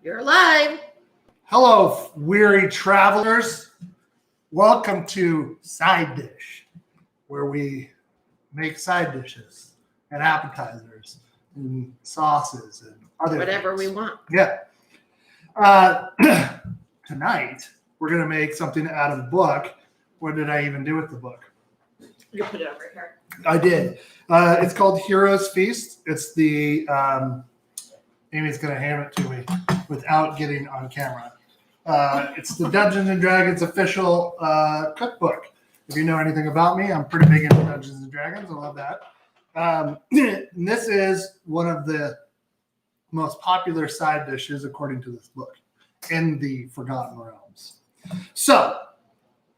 You're alive. Hello, weary travelers. Welcome to Side Dish, where we make side dishes and appetizers and sauces and other Whatever things. we want. Yeah. Tonight, we're going to make something out of a book. What did I even do with the book? You put it over here. I did. It's called Hero's Feast. It's the Amy's going to hand it to me without getting on camera. It's the Dungeons and Dragons official cookbook. If you know anything about me, I'm pretty big into Dungeons and Dragons. I love that. And this is one of the most popular side dishes, according to this book, in the Forgotten Realms. So,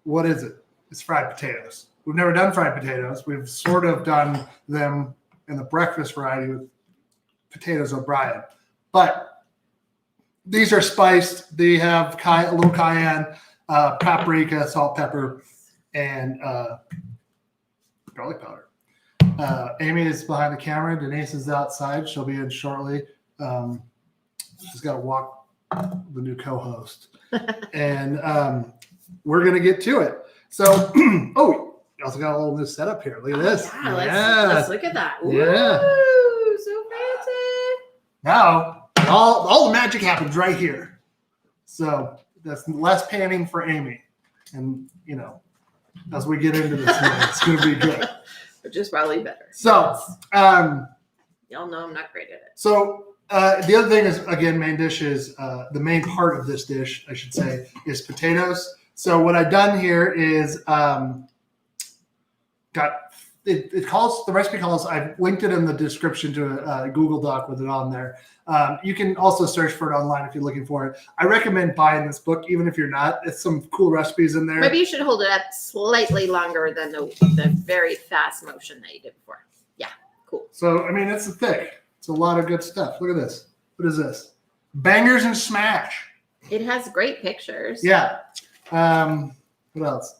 what is it? It's fried potatoes. We've never done fried potatoes. We've sort of done them in the breakfast variety with potatoes O'Brien. But these are spiced. They have a little cayenne, paprika, salt, pepper, and garlic powder. Amy is behind the camera. Denise is outside. She'll be in shortly. She's got to walk the new co-host. And we're going to get to it. So, oh, you also got a little new setup here. Look at this. Yeah, let's look at that. Ooh, yeah. So fancy. Now, all the magic happens right here. So that's less panning for Amy. And, you know, as we get into this, it's going to be good. Which is probably better. So, y'all know I'm not great at it. So the other thing is, again, main dish is the main part of this dish, I should say, is potatoes. So what I've done here is the recipe calls. I've linked it in the description to a Google Doc with it on there. You can also search for it online if you're looking for it. I recommend buying this book, even if you're not. It's some cool recipes in there. Maybe you should hold it up slightly longer than the very fast motion that you did before. Yeah, cool. So, I mean, it's thick. It's a lot of good stuff. Look at this. What is this? Bangers and Smash. It has great pictures. Yeah. What else?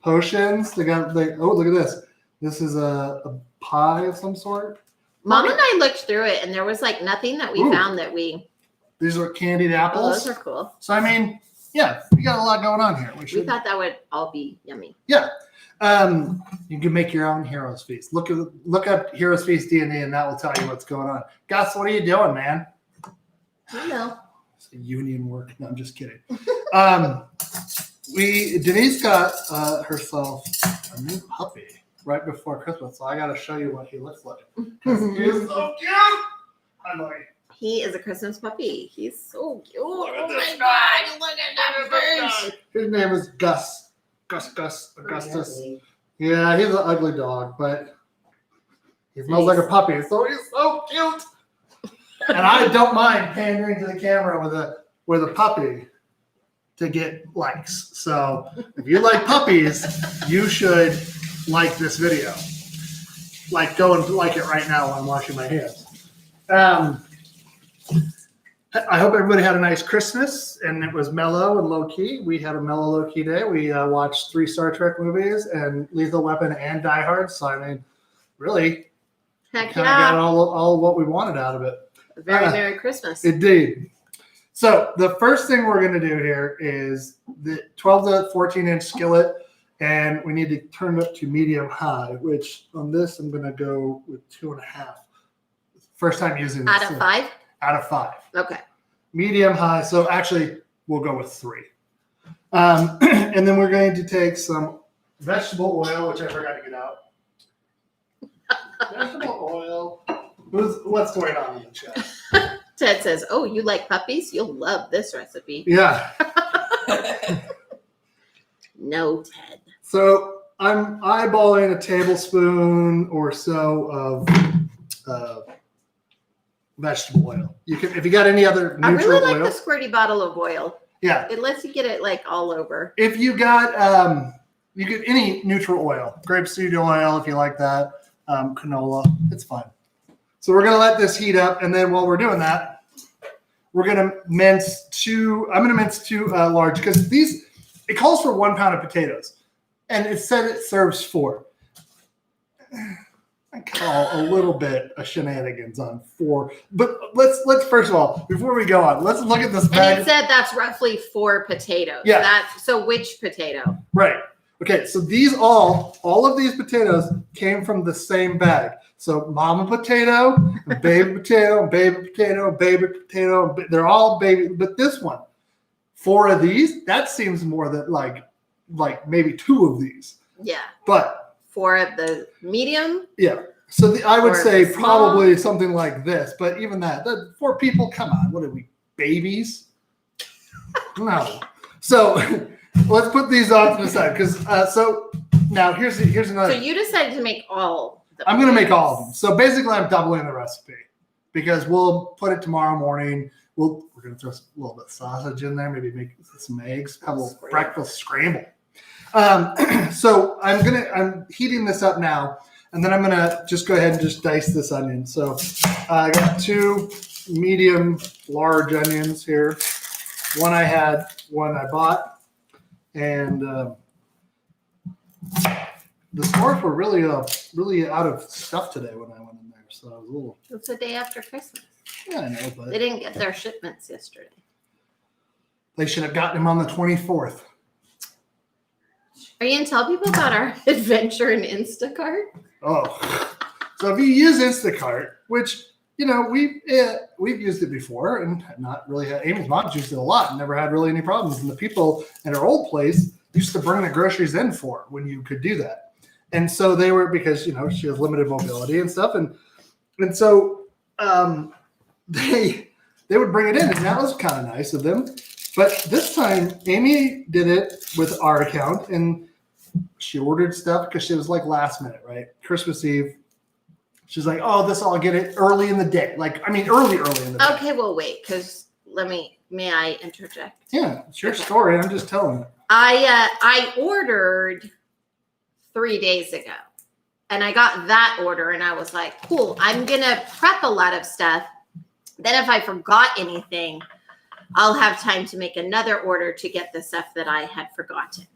Potions. Oh, look at this. This is a pie of some sort. Mom and I looked through it, and there was like nothing that we found that we. These are candied apples. Oh, those are cool. So I mean, yeah, we got a lot going on here. We thought that would all be yummy. Yeah. You can make your own Hero's Feast. Look up Hero's Feast D&D, and that will tell you what's going on. Gus, what are you doing, man? I know. It's union work. No, I'm just kidding. Denise got herself a new puppy right before Christmas, so I got to show you what he looks like. He's so cute. I'm like, he is a Christmas puppy. He's so cute. Look at Oh this my guy. God! Look at that face. His name is Gus. Augustus. Yeah, he's an ugly dog, but he smells like a puppy, so he's so cute. And I don't mind pandering to the camera with a puppy to get likes. So if you like puppies, you should like this video. Like, go and like it right now while I'm washing my hands. I hope everybody had a nice Christmas and it was mellow and low key. We had a mellow, low key day. We watched 3 Star Trek movies and Lethal Weapon and Die Hard. So I mean, really, Heck kind of got all what we wanted out of it. A very Merry Christmas. Indeed. So the first thing we're going to do here is the 12 to 14 inch skillet, and we need to turn it up to medium high, which on this I'm going to go with 2.5. First time using this. Out of 5? Out of 5. Okay. Medium high. So actually, we'll go with 3. And then we're going to take some vegetable oil, which I forgot to get out. Vegetable oil. What's going on in the chat? Ted says, "Oh, you like puppies? You'll love this recipe." Yeah. No, Ted. So I'm eyeballing a tablespoon or so of vegetable oil. You can, if you got any other neutral I really like oil. the squirty bottle of oil. Yeah. It lets you get it like all over. If you got you get any neutral oil, grapeseed oil if you like that, canola, it's fine. So we're gonna let this heat up, and then while we're doing that, we're gonna mince 2. I'm gonna mince 2 large because it calls for 1 pound of potatoes, and it said it serves 4. I call a little bit of shenanigans on 4. But let's first of all, before we go on, let's look at this And bag. it said that's roughly 4 potatoes. Yeah. So which potato? Right. Okay, so these all of these potatoes came from the same bag. So mama potato, and baby potato, and baby potato, and baby potato. They're all baby, but this one, 4 of these, that seems more than like maybe 2 of these. Yeah. But 4 of the medium. yeah. So I would 4 of say the small. probably something like this. But even that, 4 people, come on, what are we, babies? No. So let's put these off to the side because so now here's another. So you decided to make all. I'm going to make all of them. So basically, I'm doubling the recipe because we'll put it tomorrow morning. We're going to throw a little bit of sausage in there, maybe make some eggs, have a little breakfast scramble. So I'm heating this up now, and then I'm going to just go ahead and just dice this onion. So I got 2 medium large onions here. One I had, one I bought, and the stores were really out of stuff today when I went in there. So I was a little. It's the day after Christmas. Yeah, I know, but They didn't get their shipments yesterday. they should have gotten them on the 24th. Are you going to tell people about our adventure in Instacart? Oh, so if you use Instacart, which we've used it before and not really had. Amy's mom's used it a lot and never had really any problems. And the people in her old place used to bring the groceries in for her when you could do that. And so they were, because she has limited mobility and stuff, and so they would bring it in, and that was kind of nice of them. But this time, Amy did it with our account, and she ordered stuff because she was like last minute, right? Christmas Eve. She's like, "Oh, I'll get it early in the day." Early in the day. Okay, well, wait, because may I interject? Yeah, it's your story. I'm just telling it. I ordered 3 days ago, and I got that order, and I was like, cool, I'm going to prep a lot of stuff. Then if I forgot anything, I'll have time to make another order to get the stuff that I had forgotten.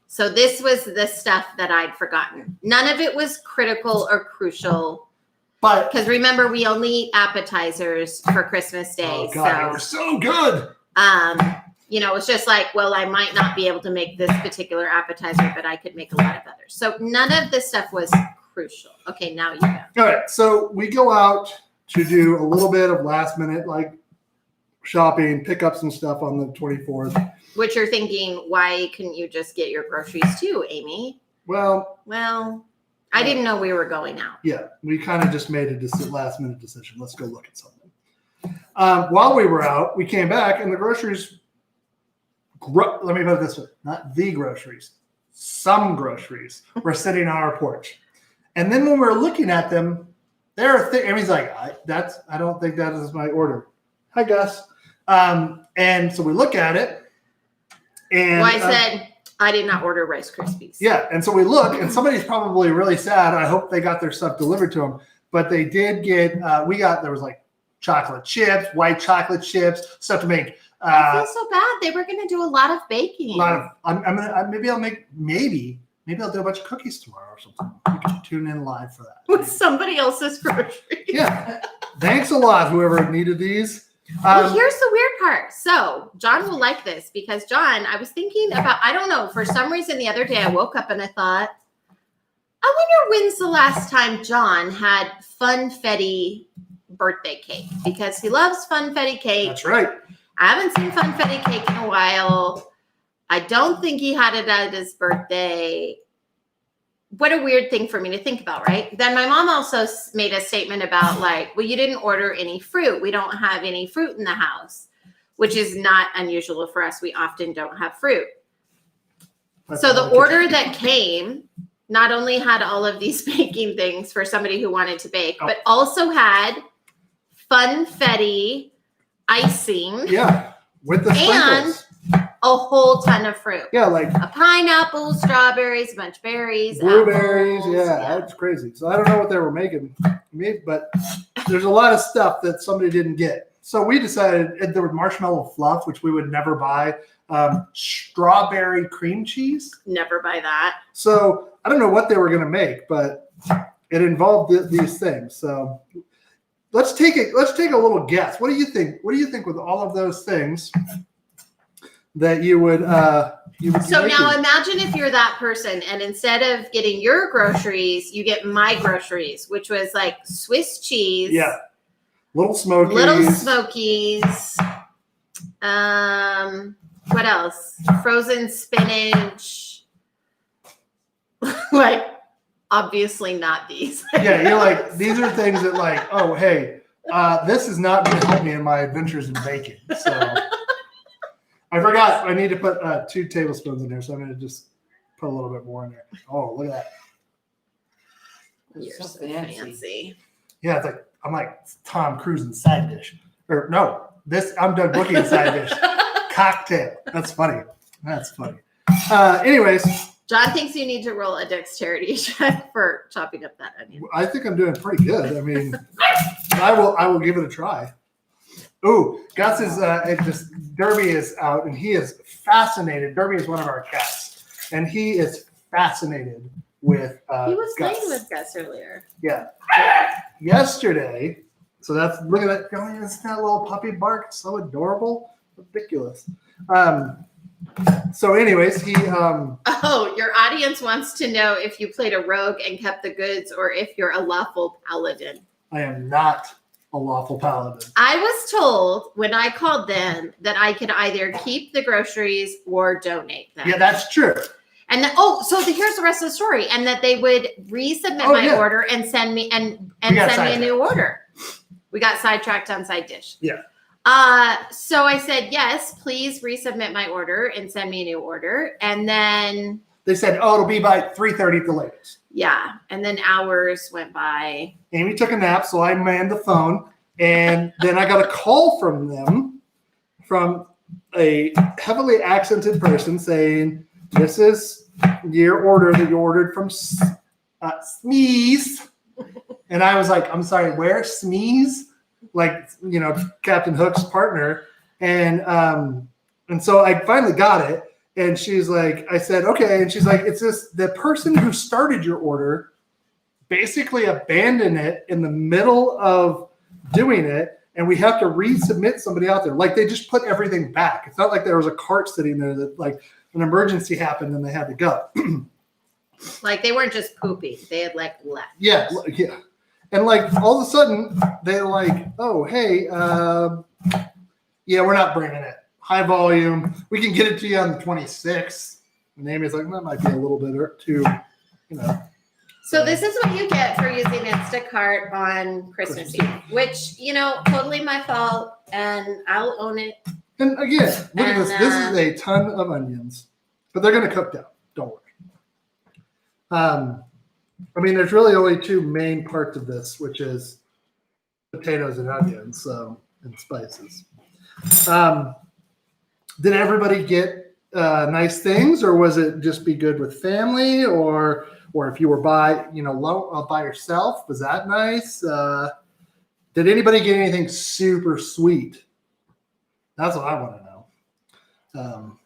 So this was the stuff that I'd forgotten. None of it was critical or crucial. But because remember, we only eat appetizers for Christmas Day. Oh God, they were so good. It's just like, well, I might not be able to make this particular appetizer, but I could make a lot of others. So none of this stuff was crucial. Okay, now you go. All right, so we go out to do a little bit of last minute shopping, pick up some stuff on the 24th. Which you're thinking, why couldn't you just get your groceries too, Amy? Well, I didn't know we were going out. Yeah, we kind of just made a last minute decision. Let's go look at something. While we were out, we came back, and the groceries. Let me put it this way: not the groceries, some groceries were sitting on our porch. And then when we were looking at them, Amy's like, I don't think that is my order. Hi, Gus. And so we look at it, and I said I did not order Rice Krispies. Yeah, and so we look, and somebody's probably really sad. I hope they got their stuff delivered to them, but they did get. There was chocolate chips, white chocolate chips, stuff to make. I feel so bad. They were going to do a lot of baking. Maybe I'll do a bunch of cookies tomorrow or something. You can tune in live for that. With somebody else's groceries. Yeah. Thanks a lot, whoever needed these. Well, here's the weird part. So John will like this because John, I was thinking about, I don't know, for some reason the other day I woke up and I thought, I wonder when's the last time John had funfetti birthday cake, because he loves funfetti cake. That's right. I haven't seen funfetti cake in a while. I don't think he had it at his birthday. What a weird thing for me to think about, right? Then my mom also made a statement about well, you didn't order any fruit. We don't have any fruit in the house, which is not unusual for us. We often don't have fruit. So the order that came not only had all of these baking things for somebody who wanted to bake, but also had funfetti icing. Yeah, with the sprinkles. And a whole ton of fruit. Yeah, a pineapple, strawberries, a bunch of berries, blueberries. apples. Yeah, that's crazy. So I don't know what they were making, but there's a lot of stuff that somebody didn't get. So we decided there was marshmallow fluff, which we would never buy. Strawberry cream cheese. Never buy that. So I don't know what they were going to make, but it involved these things. So let's take a little guess. What do you think? What do you think with all of those things that you would So now imagine if you're that person and instead of getting your groceries, you get my groceries, which was like Swiss cheese. Yeah. Little Smokies. What else? Frozen spinach. Like, obviously not these. Yeah, you're like, these are things that like, oh, hey, this is not going to help me in my adventures in baking. So I forgot. I need to put 2 tablespoons in there, so I'm going to just put a little bit more in there. Oh, look at that. You're so fancy. Yeah, it's like I'm like Tom Cruise in Side Dish. Or no, I'm Doug Bookie in Side Dish. Cocktail. That's funny. Anyways, John thinks you need to roll a dexterity check for chopping up that onion. I think I'm doing pretty good. I mean, I will give it a try. Ooh, Gus is Derby is out and he is fascinated. Derby is one of our cats, and he is fascinated with he was Gus. playing with Gus earlier. Yeah. Yesterday, so that's look at that. Oh, it's that little puppy bark. It's so adorable. Ridiculous. So anyways, he Oh, your audience wants to know if you played a rogue and kept the goods or if you're a lawful paladin. I am not a lawful paladin. I was told when I called them that I could either keep the groceries or donate them. Yeah, that's true. And here's the rest of the story. And that they would resubmit my order and send me send me a new order. We got sidetracked on side dish. Yeah. So I said, yes, please resubmit my order and send me a new order. And then they said, oh, it'll be by 3:30 at the latest. Yeah. And then hours went by. Amy took a nap, so I manned the phone. And then I got a call from them, from a heavily accented person saying, this is your order that you ordered from Sneeze. And I was like, I'm sorry, where? Sneeze? Like, Captain Hook's partner. And so I finally got it. And she's like, I said, okay. And she's like, it's just the person who started your order basically abandoned it in the middle of doing it. And we have to resubmit somebody out there. Like, they just put everything back. It's not like there was a cart sitting there that like an emergency happened and they had to go. Like, they weren't just pooping. They had like left. Yeah. Yeah. And like all of a sudden they're like, oh, hey, yeah, we're not bringing it. High volume. We can get it to you on the 26th. And Amy's like, that might be a little bit too, So this is what you get for using Instacart on Christmas Eve, which, totally my fault, and I'll own it. And again, look at this. This is a ton of onions, but they're going to cook down. Don't worry. I mean, there's really only 2 main parts of this, which is potatoes and onions, and spices. Did everybody get nice things, or was it just be good with family, or if you were by yourself? Was that nice? Did anybody get anything super sweet? That's what I want to know.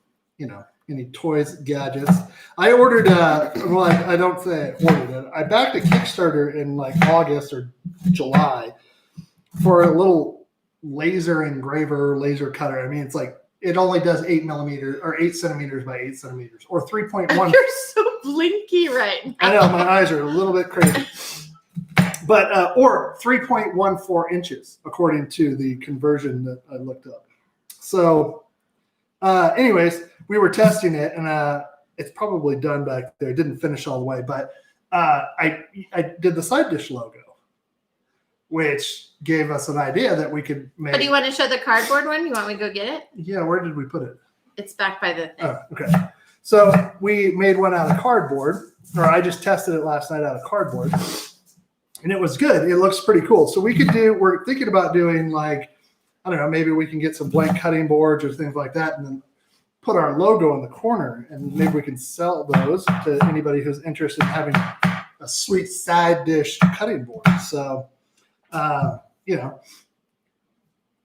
Any toys, gadgets. I ordered, I don't say I ordered it. I backed a Kickstarter in like August or July for a little laser cutter. I mean, it's like, it only does 8 millimeters or 8 centimeters by 8 centimeters or 3.1. You're so blinky right now. I know, my eyes are a little bit crazy. But, or 3.14 inches, according to the conversion that I looked up. So, anyways, we were testing it, and it's probably done back there. It didn't finish all the way, but I did the side dish logo, which gave us an idea that we could make. But do you want to show the cardboard one? You want me to go get it? Yeah, where did we put it? It's back by the thing. Oh, okay. So we made one out of cardboard, or I just tested it last night out of cardboard, and it was good. It looks pretty cool. So we're thinking about doing like, I don't know, maybe we can get some blank cutting boards or things like that, and then put our logo in the corner, and maybe we can sell those to anybody who's interested in having a sweet side dish cutting board. So, I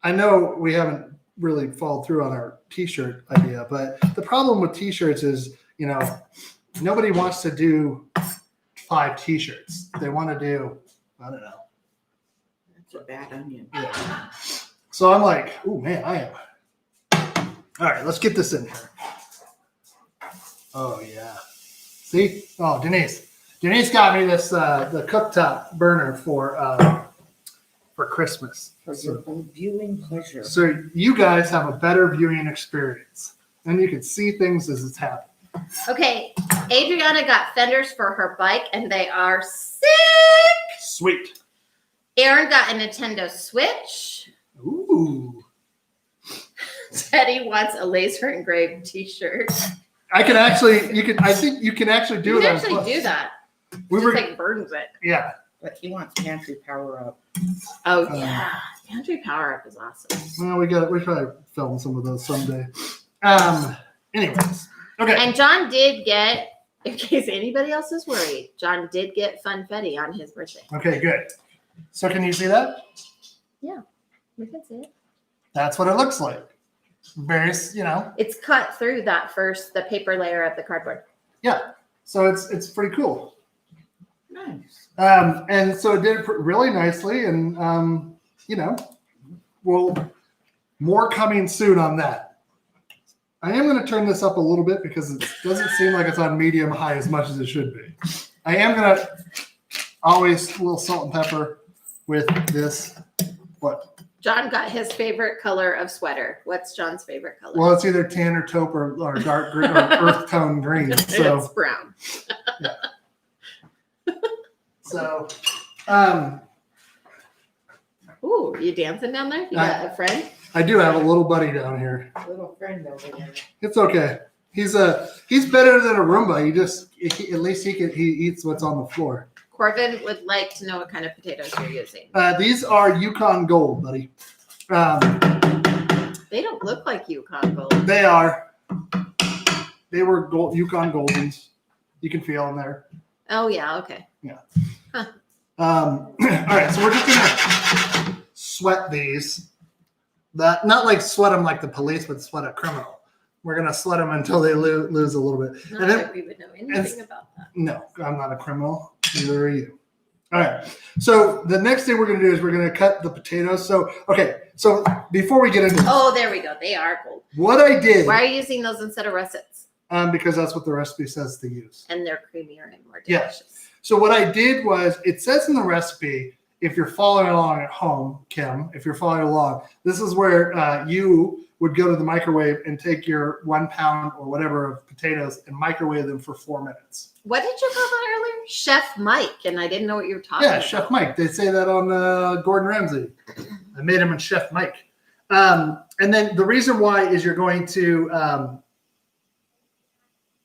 know we haven't really followed through on our t-shirt idea, but the problem with t-shirts is, nobody wants to do 5 T-shirts. They want to do, I don't know. That's a bad onion. Yeah. So I'm like, oh man, I am. All right, let's get this in here. Oh yeah. See? Oh, Denise. Denise got me this the cooktop burner for Christmas. For your own viewing pleasure. So you guys have a better viewing experience, and you can see things as it's happening. Okay, Adriana got fenders for her bike, and they are sick. Sweet. Aaron got a Nintendo Switch. Ooh. Teddy wants a laser engraved T-shirt. I can actually. I think you can actually do You it. can on actually Plus. do that. We Just were. like burns it. Yeah. But he wants pantry power up. Oh yeah, Pantry Power Up is awesome. Well, we probably film some of those someday. Anyways. Okay. And John did get, in case anybody else is worried, John did get funfetti on his birthday. Okay. Good. So can you see that? We can see it. That's what it looks like. Very, It's cut through the paper layer of the cardboard. Yeah. So it's pretty cool. Nice. And so it did really nicely, and more coming soon on that. I am going to turn this up a little bit because it doesn't seem like it's on medium high as much as it should be. I am going to always a little salt and pepper with this. What? John got his favorite color of sweater. What's John's favorite color? Well, it's either tan or taupe or dark green or earth tone green. So It's brown. So, Ooh, you dancing down there? You got a friend? I do have a little buddy down here. Little friend over there. It's okay. He's better than a Roomba. At least he eats what's on the floor. Corbin would like to know what kind of potatoes you're using. These are Yukon Gold, buddy. They don't look like Yukon Gold. They are. They were Yukon Goldens. You can feel them there. Oh yeah, okay. All right, so we're just gonna sweat these. Not like sweat them like the police would sweat a criminal. We're gonna sweat them until they lose a little bit. Not And then, that we would know anything about that. no, I'm not a criminal. Neither are you. All right. So the next thing we're gonna do is we're gonna cut the potatoes. So So before we get into Oh, there we go. They are gold. what I did, Why are you using those instead of russets? because that's what the recipe says to use. And they're creamier and more Yeah. delicious. So what I did was, it says in the recipe, if you're following along at home, Kim, if you're following along, this is where you would go to the microwave and take your 1 pound or whatever of potatoes and microwave them for 4 minutes. What did you call that earlier? Chef Mike, and I didn't know what you were talking Yeah, about. Chef Mike. They say that on Gordon Ramsay. I made him in Chef Mike. And then the reason why is you're going to,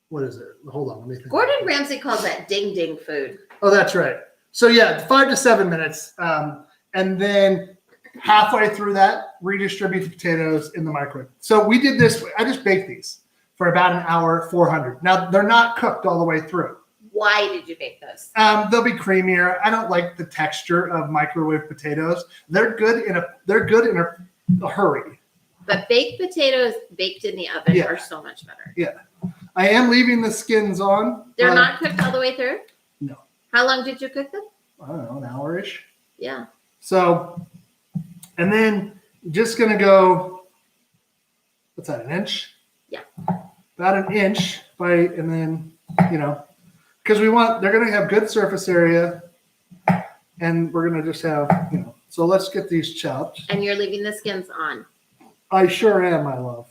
what is it? Hold on, let me think. Gordon Ramsay calls that ding ding food. Oh, that's right. So yeah, 5 to 7 minutes. And then halfway through that, redistribute the potatoes in the microwave. So we did this. I just baked these for about an hour, 400. Now they're not cooked all the way through. Why did you bake those? They'll be creamier. I don't like the texture of microwave potatoes. They're good in a hurry. But baked potatoes baked in the oven Yeah. are so much better. Yeah. I am leaving the skins on. They're not cooked all the way through? No. How long did you cook them? I don't know, an hour-ish. Yeah. So, and then just going to go, what's that, an inch? Yeah. About an inch and then, because they're going to have good surface area and we're going to just have, so let's get these chopped. And you're leaving the skins on. I sure am, my love.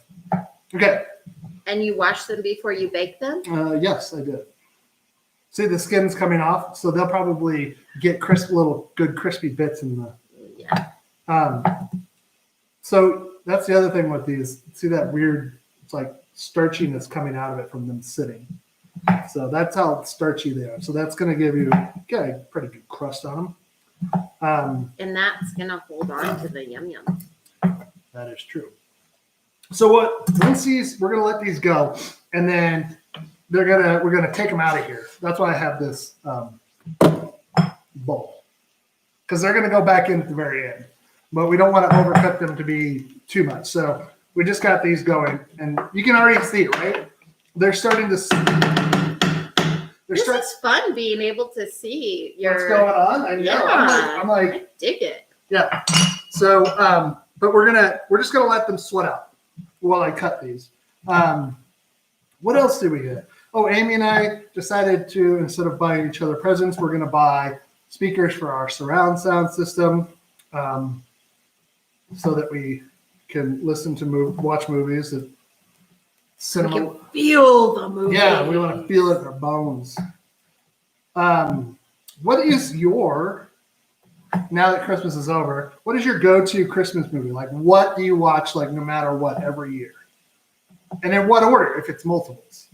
Okay. And you wash them before you bake them? Yes, I did. See the skin's coming off, so they'll probably get good crispy bits in the. Yeah. So that's the other thing with these. See that weird, it's like starchiness coming out of it from them sitting. So that's how starchy they are. So that's going to give you a pretty good crust on them. And that's going to hold on to the yum yum. That is true. So we're going to let these go, and then we're gonna take them out of here. That's why I have this bowl, because they're gonna go back in at the very end, but we don't want to overcook them to be too much. So we just got these going, and you can already see, right? They're starting to This is fun being able to see what's going on. I know. Yeah. I'm like, I dig it. yeah. So, but we're just gonna let them sweat out while I cut these. What else did we get? Oh, Amy and I decided to, instead of buying each other presents, we're gonna buy speakers for our surround sound system, so that we can listen to watch movies. Cinema. We can feel the movie. Yeah, we want to feel it in our bones. What is your, now that Christmas is over, what is your go-to Christmas movie? Like, what do you watch, like, no matter what, every year? And in what order, if it's multiples?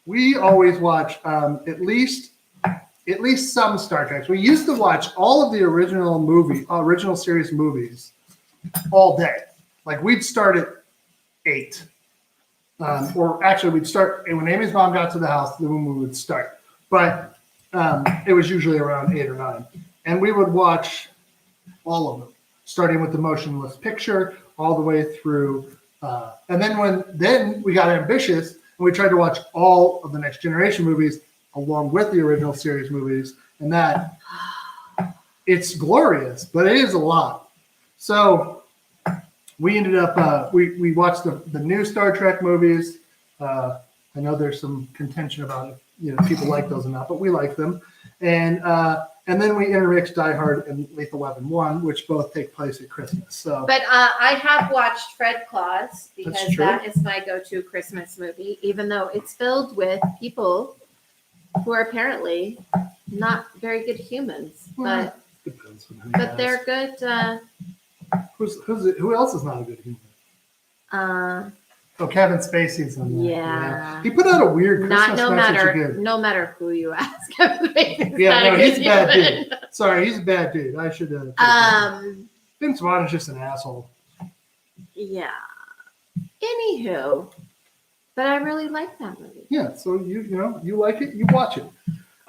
We always watch at least some Star Treks. We used to watch all of the original series movies all day. Like, we'd start at 8. Or actually, we'd start when Amy's mom got to the house, then we would start. But it was usually around 8 or 9. And we would watch all of them, starting with the motionless picture all the way through. And then we got ambitious and we tried to watch all of the Next Generation movies along with the original series movies. And that, it's glorious, but it is a lot. So we ended up, we watched the new Star Trek movies. I know there's some contention about it, people like those or not, but we like them. And then we intermixed Die Hard and Lethal Weapon 1, which both take place at Christmas. So, but I have watched Fred Claus That's because true. that is my go-to Christmas movie, even though it's filled with people who are apparently not very good humans, but depends on who you but they're ask. good. Who else is not a good human? Oh, Kevin Spacey's in there. Yeah. He put out a weird Christmas message. No matter who you ask. He's a bad dude. Sorry, he's a bad dude. I should have. Vince Vaughn is just an asshole. Yeah. Anywho, but I really like that movie. Yeah, so you like it, you watch it.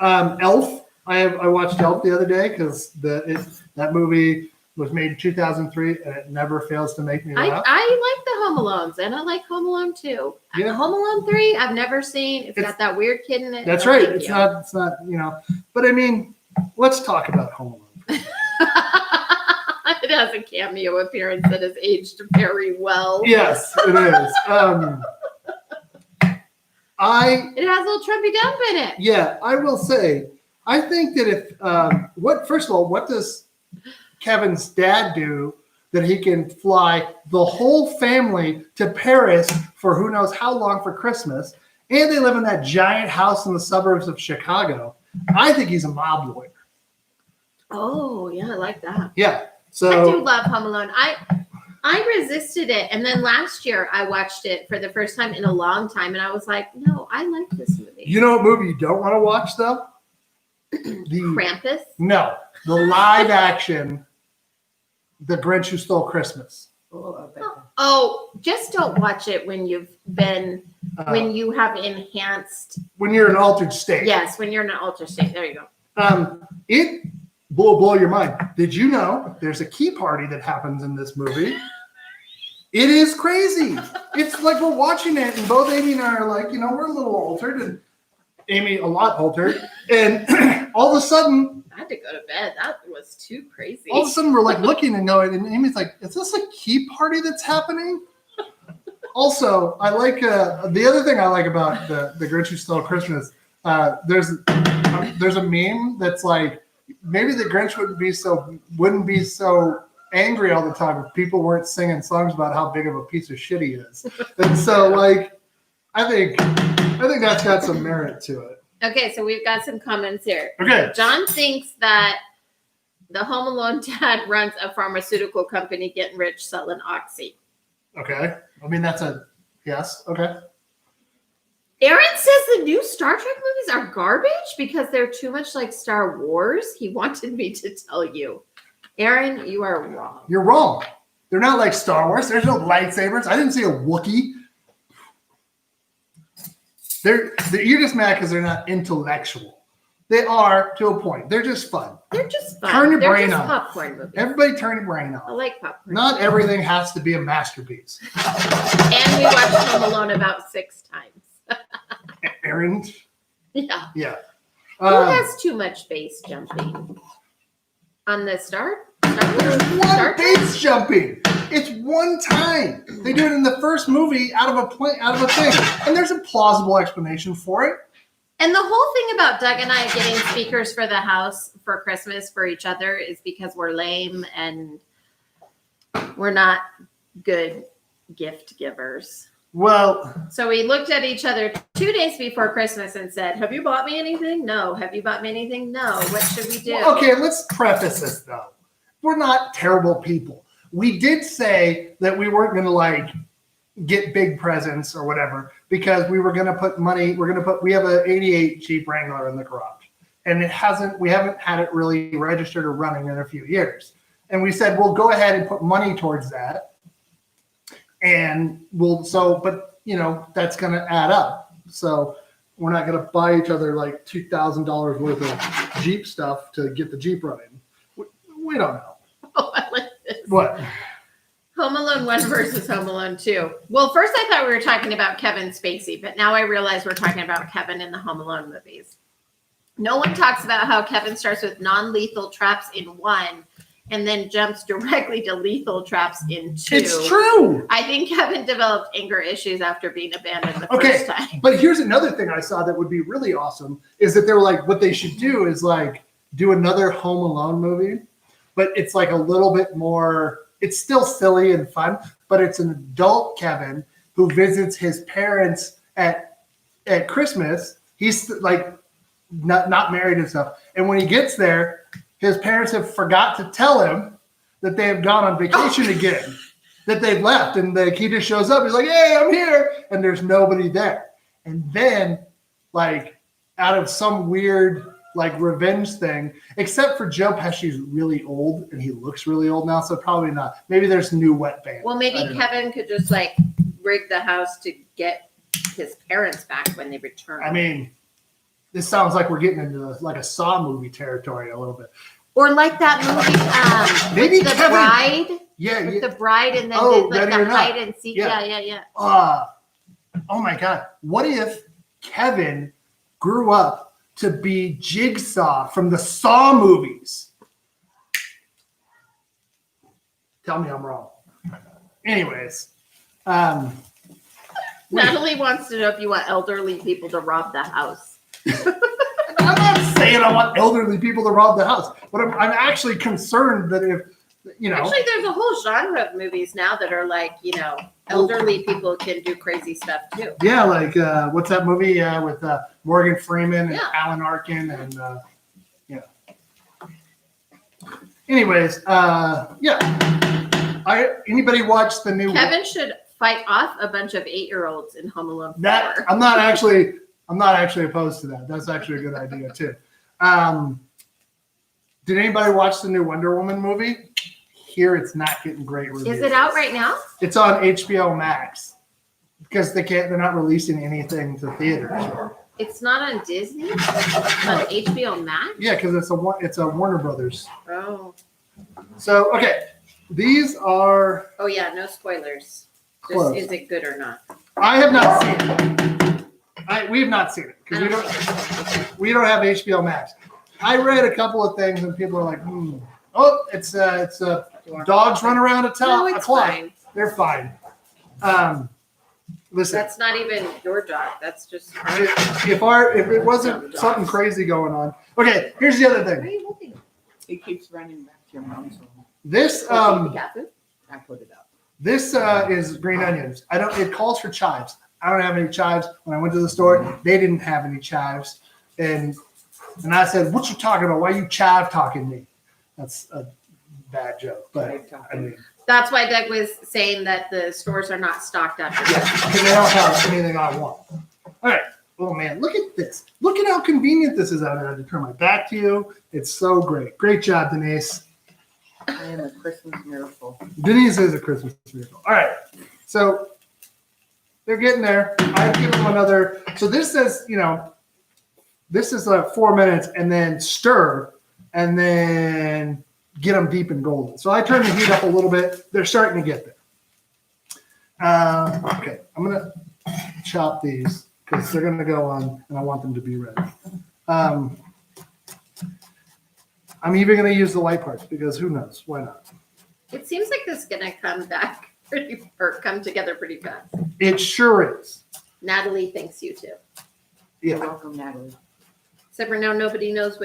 Elf. I watched Elf the other day because that movie was made in 2003 and it never fails to make me laugh. I like the Home Alones and I like Home Alone 2. Yeah. Home Alone 3 I've never seen. It's got that weird kid in it. That's right. It's not but I mean, let's talk about Home Alone. It has a cameo appearance that has aged very well. Yes, it is. It has a little Trumpy Dump in it. Yeah, I will say, I think that if first of all, what does Kevin's dad do that he can fly the whole family to Paris for who knows how long for Christmas, and they live in that giant house in the suburbs of Chicago? I think he's a mob lawyer. Oh, yeah, I like that. Yeah. So I do love Home Alone. I resisted it, and then last year I watched it for the first time in a long time, and I was like, no, I like this movie. You know what movie you don't want to watch though? Krampus? No, the live action, The Grinch Who Stole Christmas. Oh, just don't watch it when you've been when you have enhanced. When you're in an altered state. Yes, when you're in an altered state. There you go. It will blow your mind. Did you know there's a key party that happens in this movie? It is crazy. It's like we're watching it, and both Amy and I are like, we're a little altered, and Amy a lot altered, and all of a sudden, I had to go to bed. That was too crazy. All of a sudden, we're like looking and going, and Amy's like, "Is this a key party that's happening?" Also, I like the other thing I like about the Grinch Who Stole Christmas. There's a meme that's like, maybe the Grinch wouldn't be so angry all the time if people weren't singing songs about how big of a piece of shit he is. And so, like, I think that's got some merit to it. Okay, so we've got some comments here. Okay. John thinks that the Home Alone dad runs a pharmaceutical company getting rich selling Oxy. Okay. I mean, that's a yes. Okay. Aaron says the new Star Trek movies are garbage because they're too much like Star Wars. He wanted me to tell you. Aaron, you are wrong. You're wrong. They're not like Star Wars. There's no lightsabers. I didn't see a Wookiee. You're just mad because they're not intellectual. They are to a point. They're just fun. They're just fun. Turn your They're brain just on. popcorn movies. Everybody turn your brain I on. like popcorn. Not everything has to be a masterpiece. And we watched Home Alone about 6 times. Aaron, Yeah. Yeah. Who has too much base jumping? On the start? There's one base jumping. It's one time. They do it in the first movie out of a thing, and there's a plausible explanation for it. And the whole thing about Doug and I getting speakers for the house for Christmas for each other is because we're lame and we're not good gift givers. Well, So we looked at each other 2 days before Christmas and said, "Have you bought me anything? No. Have you bought me anything? No. What should we do?" okay, let's preface this though. We're not terrible people. We did say that we weren't going to like get big presents or whatever because we were going to put money. We have an '88 Jeep Wrangler in the garage, and we haven't had it really registered or running in a few years. And we said we'll go ahead and put money towards that. And but you know, that's going to add up. So we're not going to buy each other like $2,000 worth of Jeep stuff to get the Jeep running. We don't know. Oh, I like this. What? Home Alone 1 versus Home Alone 2. Well, first I thought we were talking about Kevin Spacey, but now I realize we're talking about Kevin in the Home Alone movies. No one talks about how Kevin starts with non-lethal traps in 1 and then jumps directly to lethal traps in 2. It's true. I think Kevin developed anger issues after being abandoned the Okay, first time. but here's another thing I saw that would be really awesome is that they're like, what they should do is like do another Home Alone movie, but it's like a little bit more, it's still silly and fun, but it's an adult Kevin who visits his parents at Christmas. He's like not married and stuff. And when he gets there, his parents have forgot to tell him that they have gone on vacation again, that they've left. And he just shows up. He's like, "Hey, I'm here." And there's nobody there. And then, like, out of some weird, like, revenge thing, except for Joe Pesci's really old, and he looks really old now, so probably not. Maybe there's new wet band. Well, maybe Kevin could just, like, rig the house to get his parents back when they return. I mean, this sounds like we're getting into like a Saw movie territory a little bit. Or like that movie, Maybe The Kevin, Bride. Yeah, With yeah. the bride and then Oh, did, like Ready or the Not. hide and seek. Yeah. Yeah. Oh my God. What if Kevin grew up to be Jigsaw from the Saw movies? Tell me I'm wrong. Anyways, Natalie wants to know if you want elderly people to rob the house. I'm not saying I want elderly people to rob the house, but I'm actually concerned that if, you know. Actually, there's a whole genre of movies now that are like, you know, elderly people can do crazy stuff too. Yeah, like what's that movie with Morgan Freeman and Yeah. Alan Arkin and yeah. Anyways, anybody watch the new? Kevin should fight off a bunch of 8-year-olds in Home Alone 4. That I'm not actually opposed to that. That's actually a good idea too. Did anybody watch the new Wonder Woman movie? Here, it's not getting great reviews. Is it out right now? It's on HBO Max because they're not releasing anything to theaters. It's not on Disney? It's on HBO Max? Yeah, because it's a Warner Brothers. Oh. So okay, these are. Oh yeah, no spoilers. Close. Just is it good or not? I have not seen it. We have not seen it because we don't have HBO Max. I read a couple of things and people are like, oh, it's dogs run around a No, it's clock. fine. They're fine. Listen, That's not even your dog. That's just if it wasn't something crazy going on. Okay, here's the other Where are thing. you looking? He keeps running back to your mom's room. This The cat food? I put it up. This is green onions. It calls for chives. I don't have any chives. When I went to the store, they didn't have any chives. And I said, "What you talking about? Why you chive talking me?" That's a bad joke. But I mean, That's why Doug was saying that the stores are not stocked up. yeah, because they don't have anything I want. All right. Oh man, look at this. Look at how convenient this is. I had to turn my back to you. It's so great. Great job, Denise. I am a Christmas miracle. Denise is a Christmas miracle. All right. So they're getting there. I give them another. So this says, this is 4 minutes and then stir and then get them deep and golden. So I turn the heat up a little bit. They're starting to get there. Okay. I'm going to chop these because they're going to go on, and I want them to be ready. I'm even going to use the light parts because who knows? Why not? It seems like this is gonna come together pretty fast. It sure is. Natalie thanks you too. You're Yeah. welcome, Natalie. Except for now, nobody knows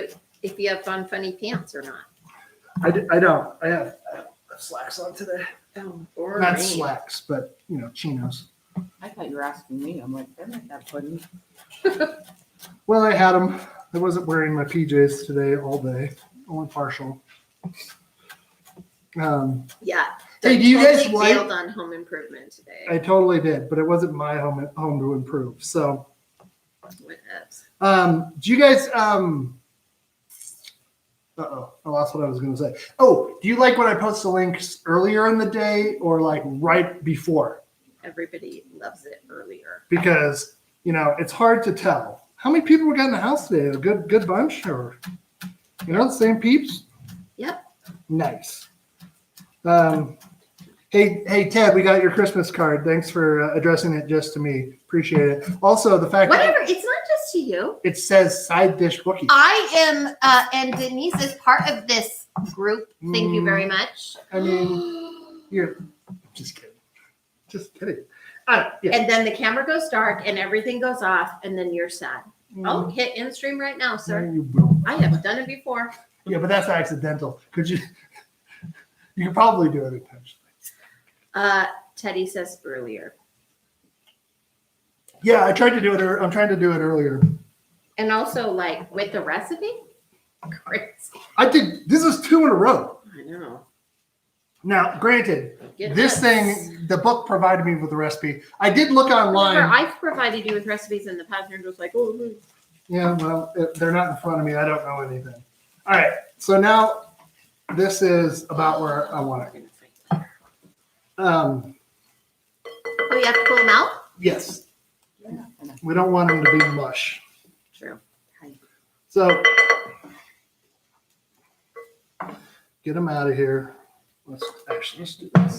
if you have on funny pants or not. I don't. I have slacks on today. Oh, or Not rain. slacks, but chinos. I thought you were asking me. I'm like, they're not that funny. Well, I had them. I wasn't wearing my PJs today all day, only partial. Yeah. Hey, do you guys Totally like? failed on home improvement today. I totally did, but it wasn't my home to improve. So, What else? do you guys? Uh-oh, I lost what I was going to say. Oh, do you like when I post the links earlier in the day or like right before? Everybody loves it earlier. Because it's hard to tell. How many people we got in the house today? A good bunch, or the same peeps? Yep. Nice. Hey Ted, we got your Christmas card. Thanks for addressing it just to me. Appreciate it. Also, the fact Whatever. that It's not just to you. it says side dish cookie. I am, and Denise is part of this group. Thank you very much. I mean, you're just kidding. Just kidding. Yeah. And then the camera goes dark and everything goes off, and then you're sad. I'll Mm, hit in stream right now, yeah, sir. you will. I have done it before. Yeah, but that's accidental. Could you? You could probably do it intentionally. Teddy says earlier. Yeah, I tried to do it. I'm trying to do it earlier. And also, like, with the recipe? Crazy. I did. This is 2 in a row. I know. Now, granted, Get this this. thing, the book provided me with the recipe. I did look online. Remember, I've provided you with recipes in the past, and you're just like, oh. Yeah, well, they're not in front of me. I don't know anything. All right, so now this is about where I want it. Oh, you have to pull them out? Yes, Yeah. we don't want them to be mush. True. So get them out of here. Let's do this.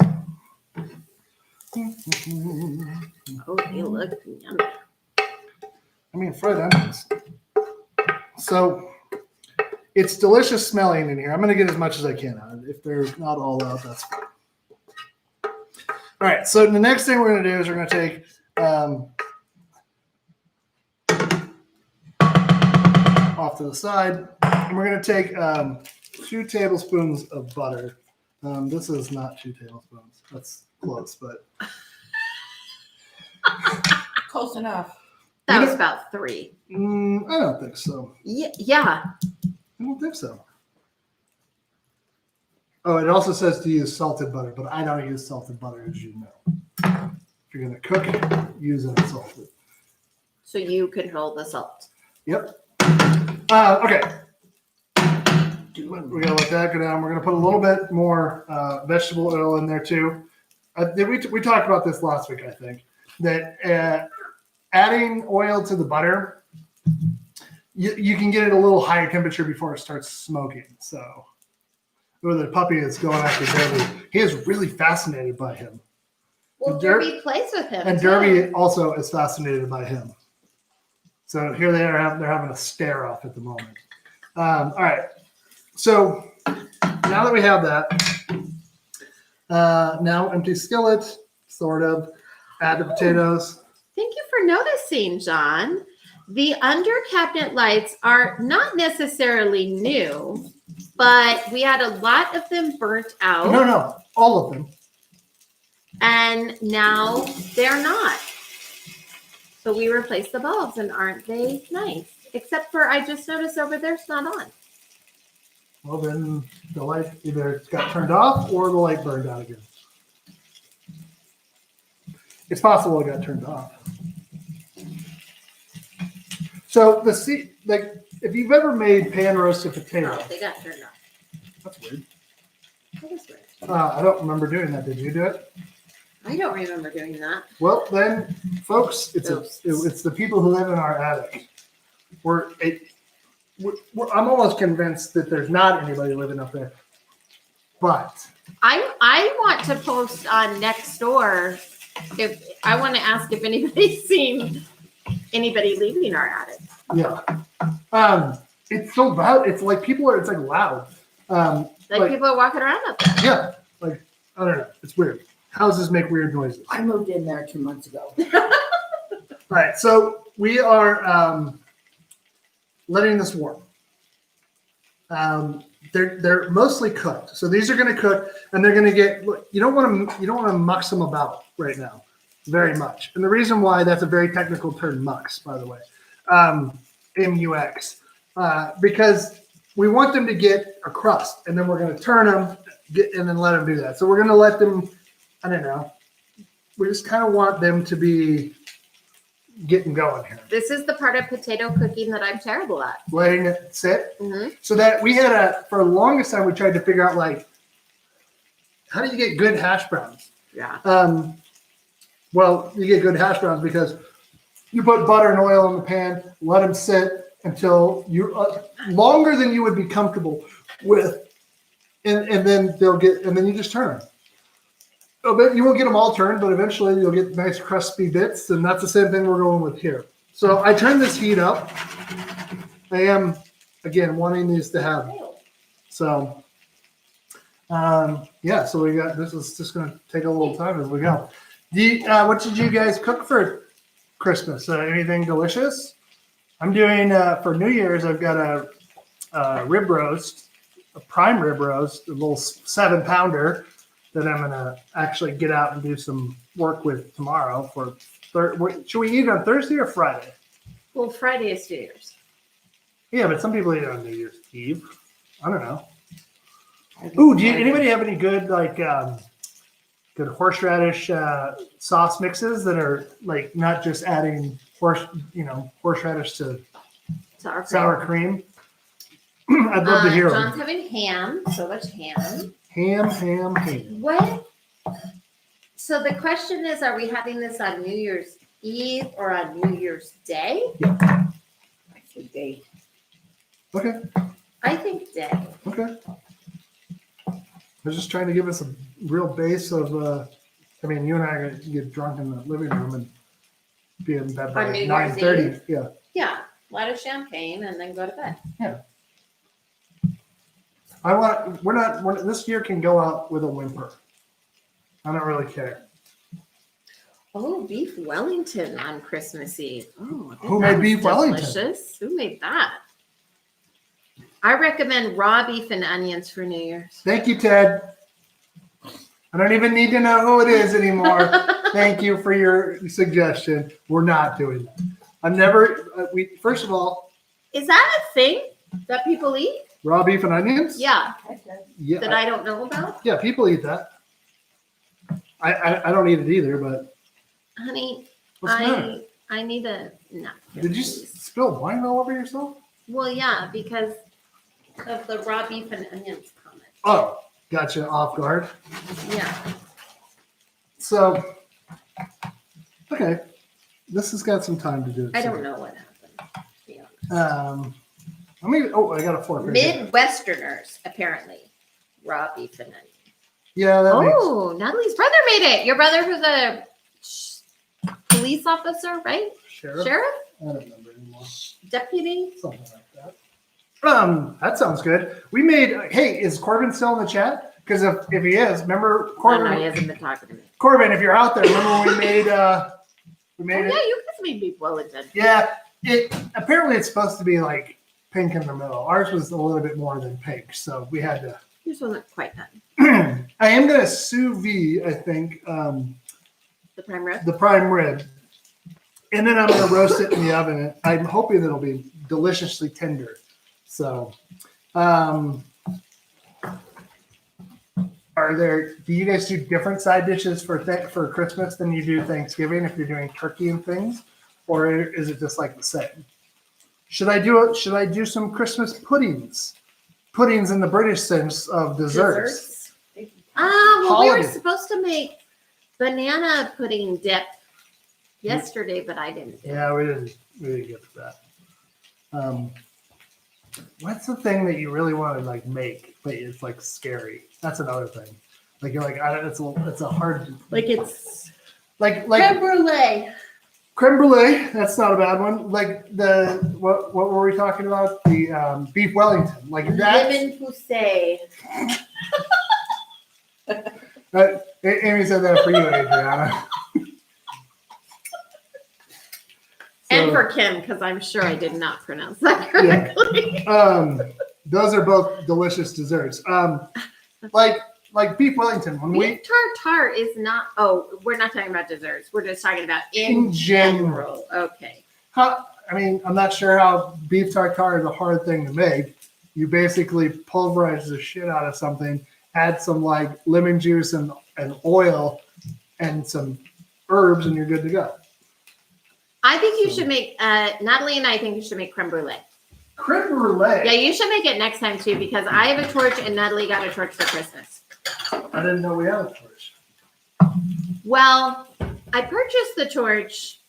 Oh, they look yummy. I mean, fried onions. So it's delicious smelling in here. I'm going to get as much as I can out of it. If they're not all out, that's fine. All right. So the next thing we're going to do is we're going to take off to the side, and we're going to take 2 tablespoons of butter. This is not 2 tablespoons. That's close, but Close enough. That You was know- about 3. I don't think so. Yeah. I don't think so. Oh, it also says to use salted butter, but I don't use salted butter, as you know. If you're going to cook it, use unsalted. So you control the salt. Yep. Okay. We're going to let that go down. We're going to put a little bit more vegetable oil in there, too. We talked about this last week, I think, that adding oil to the butter, you can get it a little higher temperature before it starts smoking. So, the puppy is going after Derby. He is really fascinated by him. Well, And Derby plays with him. And too. Derby also is fascinated by him. So here they are, they're having a stare off at the moment. All right. So now that we have that, now empty skillet, sort of. Add the potatoes. Thank you for noticing, John. The under cabinet lights are not necessarily new, but we had a lot of them burnt out. No, all of them. And now they're not. So we replaced the bulbs, and aren't they nice? Except for I just noticed over there it's not on. Well, then the light either got turned off or the light burned out again. It's possible it got turned off. So if you've ever made pan roasted potato, Oh, they got turned off. that's weird. That is weird. I don't remember doing that. Did you do it? I don't remember doing that. Well, then, folks, it's Oops. the people who live in our attic. I'm almost convinced that there's not anybody living up there. But I want to post on next door. If I want to ask if anybody's seen anybody leaving our attic. Yeah. It's so loud. It's like it's like loud. Like people are walking around up there. Yeah. Like, I don't know. It's weird. Houses make weird noises. I moved in there 2 months ago. All right. So we are letting this warm. They're mostly cooked. So these are going to cook and they're going to get, you don't want to mux them about right now very much. And the reason why, that's a very technical term, mux, by the way. MUX. Because we want them to get a crust, and then we're going to turn them and then let them do that. So we're going to let them, I don't know, we just kind of want them to be getting going here. This is the part of potato cooking that I'm terrible at. Letting it sit. Mm-hmm. So that we had for the longest time, we tried to figure out, like, how do you get good hash browns? Yeah. Well, you get good hash browns because you put butter and oil in the pan, let them sit until you longer than you would be comfortable with, and then you just turn them. You won't get them all turned, but eventually you'll get nice crispy bits, and that's the same thing we're going with here. So I turned this heat up. I am, again, wanting these to have. So, yeah, so we got, this is just going to take a little time as we go. What did you guys cook for Christmas? Anything delicious? I'm doing, for New Year's, I've got a rib roast, a prime rib roast, a little 7-pounder that I'm going to actually get out and do some work with tomorrow. Should we eat on Thursday or Friday? Well, Friday is New Year's. Yeah, but some people eat it on New Year's Eve. I don't know. Ooh, anybody have any good, like, good horseradish sauce mixes that are, like, not just adding horseradish to sour cream? I'd love to hear John's them. having ham, so much ham. Ham. What? So the question is, are we having this on New Year's Eve or on New Year's Day? I said day. Okay. I think day. Okay. I was just trying to give us a real base of, you and I are going to get drunk in the living room and be in bed by On New Year's 9:30. Eve? Yeah. Yeah, light of champagne and then go to bed. This year can go out with a whimper. I don't really care. Oh, beef Wellington on Christmas Eve. Oh, Who made beef Wellington? Delicious. Who made that? I recommend raw beef and onions for New Year's. Thank you, Ted. I don't even need to know who it is anymore. Thank you for your suggestion. We're not doing that. First of all. Is that a thing that people eat? Raw beef and onions? Yeah. Yeah. That I don't know about? Yeah, people eat that. I don't eat it either, but. Honey, What's the matter? I need a napkin. Did you please. spill wine all over yourself? Well, yeah, because of the raw beef and onions comment. Oh, gotcha. Off guard. Yeah. So, okay. This has got some time to do. I don't know what happened. To be honest. I got a fork. right here. Midwesterners, apparently. Raw beef and onions. Yeah, that makes. Oh, Natalie's brother made it. Your brother who's a police officer, right? Sheriff? Sheriff? I don't remember anymore. Deputy? Something like that. That sounds good. We made. Hey, is Corbin still in the chat? Because if he is, remember Corbin? No, he hasn't been talking to me. Corbin, if you're out there, remember when we made. Oh, it. yeah, you guys made beef Wellington. Yeah. Apparently it's supposed to be like pink in the middle. Ours was a little bit more than pink, so we had to. Yours wasn't quite done. I am gonna sous vide, I think. The prime rib? The prime rib. And then I'm going to roast it in the oven. I'm hoping it'll be deliciously tender. So, do you guys do different side dishes for Christmas than you do Thanksgiving if you're doing turkey and things? Or is it just like the same? Should I do some Christmas puddings? Puddings in the British sense of desserts. Well, Holiday. we were supposed to make banana pudding dip yesterday, but I didn't. Yeah, we didn't get to that. What's the thing that you really want to like make, but it's like scary? That's another thing. Like you're like, it's a hard Like it's like creme brulee. Creme brulee, that's not a bad one. Like what were we talking about? The beef Wellington. Like that. Lemon poussey. Amy said that for you, Adriana. And So, for Kim, because I'm sure I did not pronounce that correctly. those are both delicious desserts. Like beef Wellington. When Beef tartare is not. Oh, we're not talking about desserts. We're just talking about in general. Okay. I mean, I'm not sure how beef tartare is a hard thing to make. You basically pulverize the shit out of something, add some like lemon juice and oil and some herbs, and you're good to go. I think you should make, Natalie and I think you should make creme brulee. Creme brulee? Yeah, you should make it next time too, because I have a torch and Natalie got a torch for Christmas. I didn't know we had a torch. Well, I purchased the torch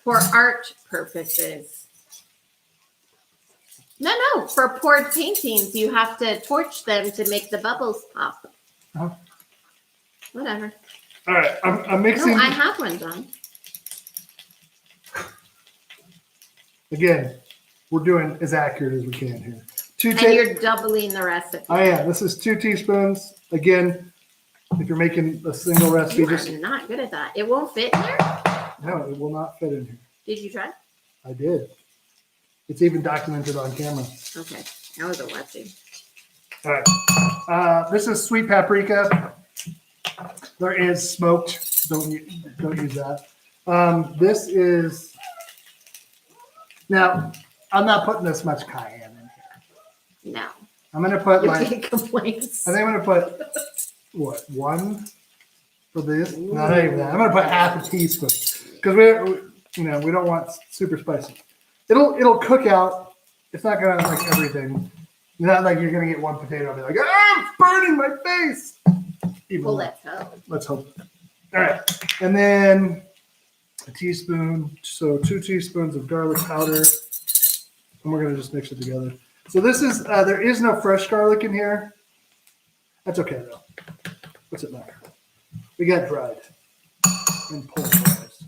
for art purposes. No, for poured paintings, you have to torch them to make the bubbles pop. Oh. Whatever. All right, I'm mixing. No, I have one done. Again, we're doing as accurate as we can here. And you're doubling the recipe. Oh yeah, this is 2 teaspoons. Again, if you're making a single recipe, You are not good at that. It won't fit in there? No, it will not fit in here. Did you try? I did. It's even documented on camera. Okay, I wasn't watching. All right. This is sweet paprika. There is smoked. Don't use that. This is. Now, I'm not putting this much cayenne in here. No. I'm going to put You're like. getting complaints. I think I'm going to put what 1 for this. No, not even that. I'm going to put half a teaspoon because we don't want super spicy. It'll cook out. It's not going to like everything. Not like you're going to get one potato and be like, it's burning my face. Well, let's hope. Let's hope. All right. And then a teaspoon. So 2 teaspoons of garlic powder. And we're going to just mix it together. So this is, there is no fresh garlic in here. That's okay though. What's it matter? We got dried and pulverized.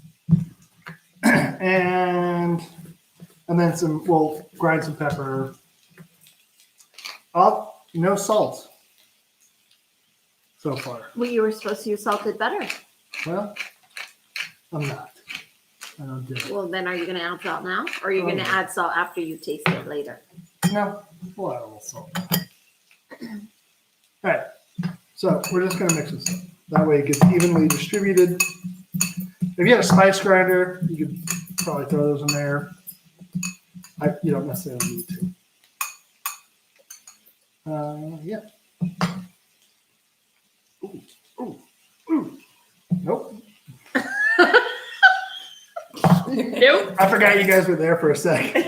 and then we'll grind some pepper. No salt so far. Well, you were supposed to use salted butter. Well, I'm not. I don't do it. Well, then are you going to add salt now? Or are you going to add salt after you taste it later? No, we'll add a little salt. All right. So we're just going to mix this up. That way it gets evenly distributed. If you had a spice grinder, you could probably throw those in there. You don't necessarily need to. Yeah. Ooh. Nope. Nope. I forgot you guys were there for a second.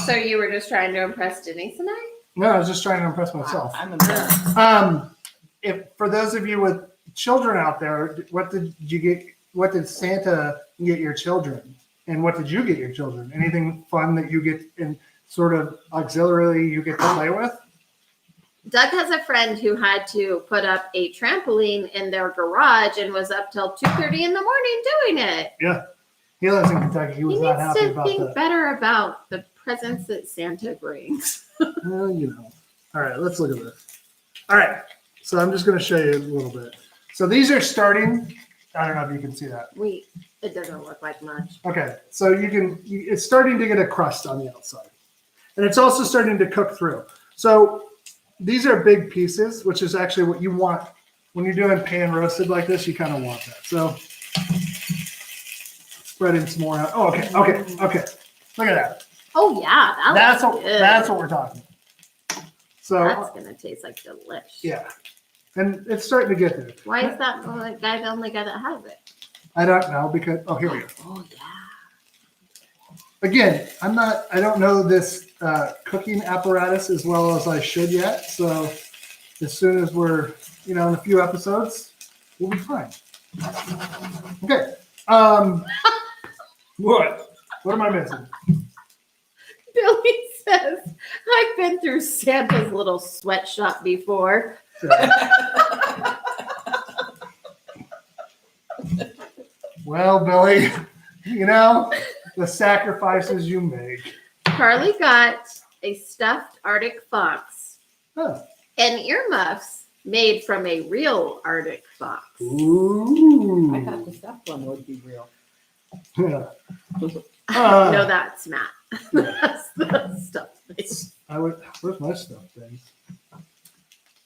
So you were just trying to impress Denise and I? No, I was just trying to impress myself. I'm impressed. If for those of you with children out there, what did you get? What did Santa get your children? And what did you get your children? Anything fun that you get in sort of auxiliary you get to play with? Doug has a friend who had to put up a trampoline in their garage and was up till 2:30 in the morning doing it. Yeah. He lives in Kentucky. He was He not needs happy to about think that. better about the presents that Santa brings. Well, All right, let's look at this. All right. So I'm just going to show you a little bit. So these are starting. I don't know if you can see that. It doesn't look like much. Okay. So it's starting to get a crust on the outside. And it's also starting to cook through. So these are big pieces, which is actually what you want when you're doing pan roasted like this. You kind of want that. So spreading some more out. Oh, okay. Look at that. Oh yeah, That's what we're talking about. So that's gonna taste like delish. yeah, and it's starting to get there. Why is that the guy the only guy that has it? I don't know because here we go. Oh yeah. Again, I don't know this cooking apparatus as well as I should yet. So as soon as we're in a few episodes, we'll be fine. Okay. What am I missing? Billy says, I've been through Santa's little sweatshop before. Well, Billy, you know, the sacrifices you make. Carly got a stuffed Arctic fox Huh. and earmuffs made from a real Arctic fox. Ooh. I thought the stuffed one would be real. Yeah. No, that's Matt. Yeah. That's the stuff. Where's my stuff things?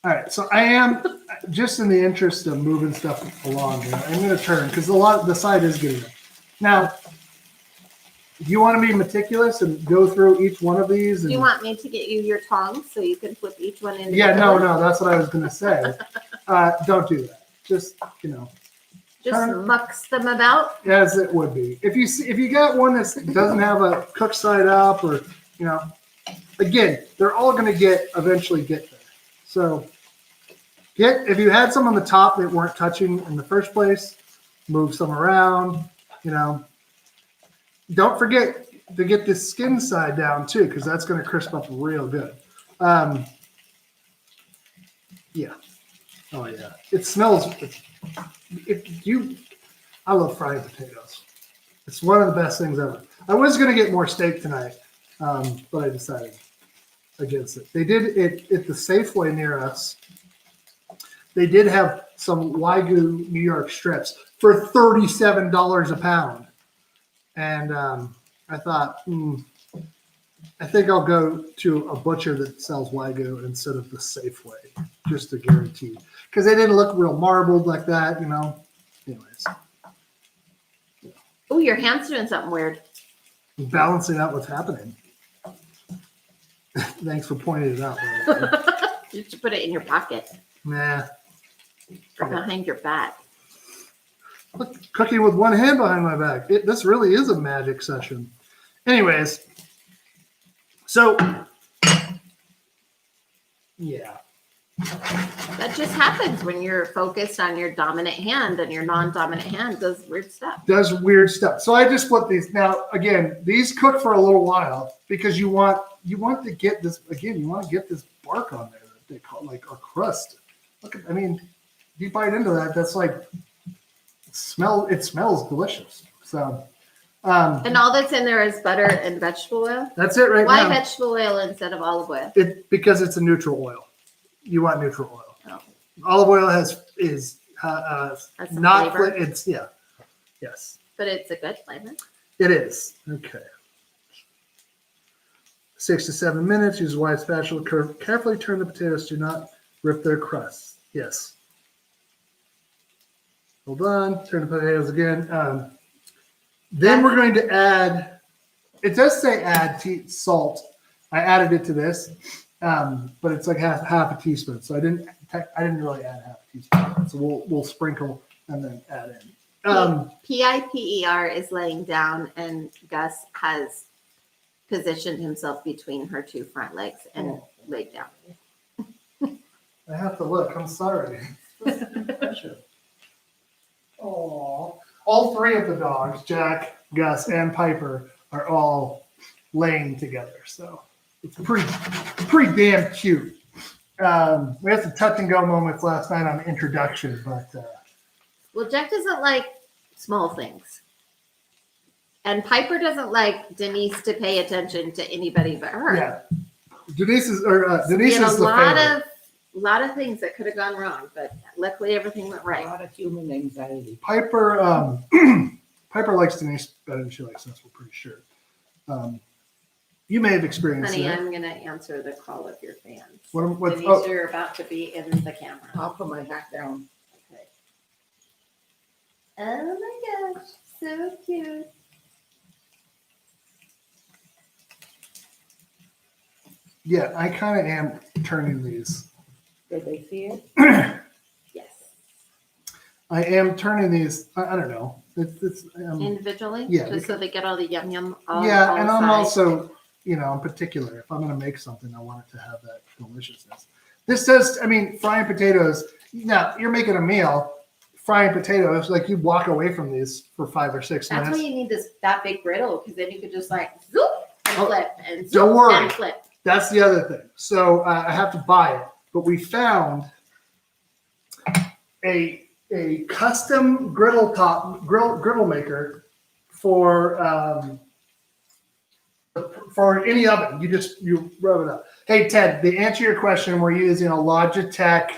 All right, so I am just in the interest of moving stuff along here. I'm going to turn because the side is getting it. Now, do you want to be meticulous and go through each one of these? Do And, you want me to get you your tongs so you can flip each one in? yeah, no, that's what I was going to say. Don't do that. Just Just turn- mucks them about. as it would be. If you got one that doesn't have a cook side up, or again, they're all going to eventually get there. So if you had some on the top that weren't touching in the first place, move some around. Don't forget to get the skin side down too, because that's going to crisp up real good. Yeah. Oh yeah. It smells. I love fried potatoes. It's one of the best things ever. I was going to get more steak tonight, but I decided against it. They did it at the Safeway near us. They did have some Wagyu New York strips for $37 a pound. And I thought, I think I'll go to a butcher that sells Wagyu instead of the Safeway, just to guarantee. Because they didn't look real marbled like that, Anyways, Oh, your hand's doing something weird. balancing out what's happening. Thanks for pointing it out. You should put it in your pocket Nah. or behind your back. Look, cooking with one hand behind my back. This really is a magic session. Anyways, so yeah. That just happens when you're focused on your dominant hand and your non-dominant hand does weird stuff. Does weird stuff. So I just split these. Now, again, these cook for a little while because you want to get this, again, you want to get this bark on there that they call like a crust. Look at, you bite into that, that's like, it smells delicious. So, And all that's in there is butter and vegetable oil. that's it right Why now. vegetable oil instead of olive oil? Because it's a neutral oil. You want neutral oil. Oh. Olive oil is Has some not, flavor. it's, yeah. Yes, But it's a good flavor. it is. Okay. 6 to 7 minutes. Use a wide spatula. Carefully turn the potatoes. Do not rip their crust. Yes. Hold on. Turn the potatoes again. Then we're going to add. It does say add salt. I added it to this, but it's like half a teaspoon. So I didn't really add half a teaspoon. So we'll sprinkle and then add in. PIPER is laying down, and Gus has positioned himself between her two front legs and laid down. I have to look. I'm sorry. Oh, all three of the dogs, Jack, Gus, and Piper, are all laying together. So it's pretty damn cute. We had some touch and go moments last night on the introduction, but Well, Jack doesn't like small things. And Piper doesn't like Denise to pay attention to anybody but her. yeah, Denise is the favorite. lot of things that could have gone wrong, but luckily everything went A right. lot of human anxiety. Piper Piper likes Denise better than she likes us. We're pretty sure. You may have experienced Honey, it. I'm going to answer the call of your fans. What, Denise, you're about to be in the camera. I'll put my hat down. Okay. Oh my gosh, so cute. yeah, I kind of am turning these. Did they see it? Yes. I am turning these. I don't know. It's Individually? yeah, Just so they get all the yum yum. All, yeah, all and I'm sides. also, I'm particular. If I'm going to make something, I want it to have that deliciousness. This does, frying potatoes. Now you're making a meal, frying potatoes. Like you walk away from these for 5 or 6 That's minutes. why you need that big griddle, because then you could just like zoop and Oh, flip and zoop don't worry. and flip. That's the other thing. So I have to buy it, but we found a custom griddle maker for any oven. You rub it up. Hey Ted, to answer your question, we're using a Logitech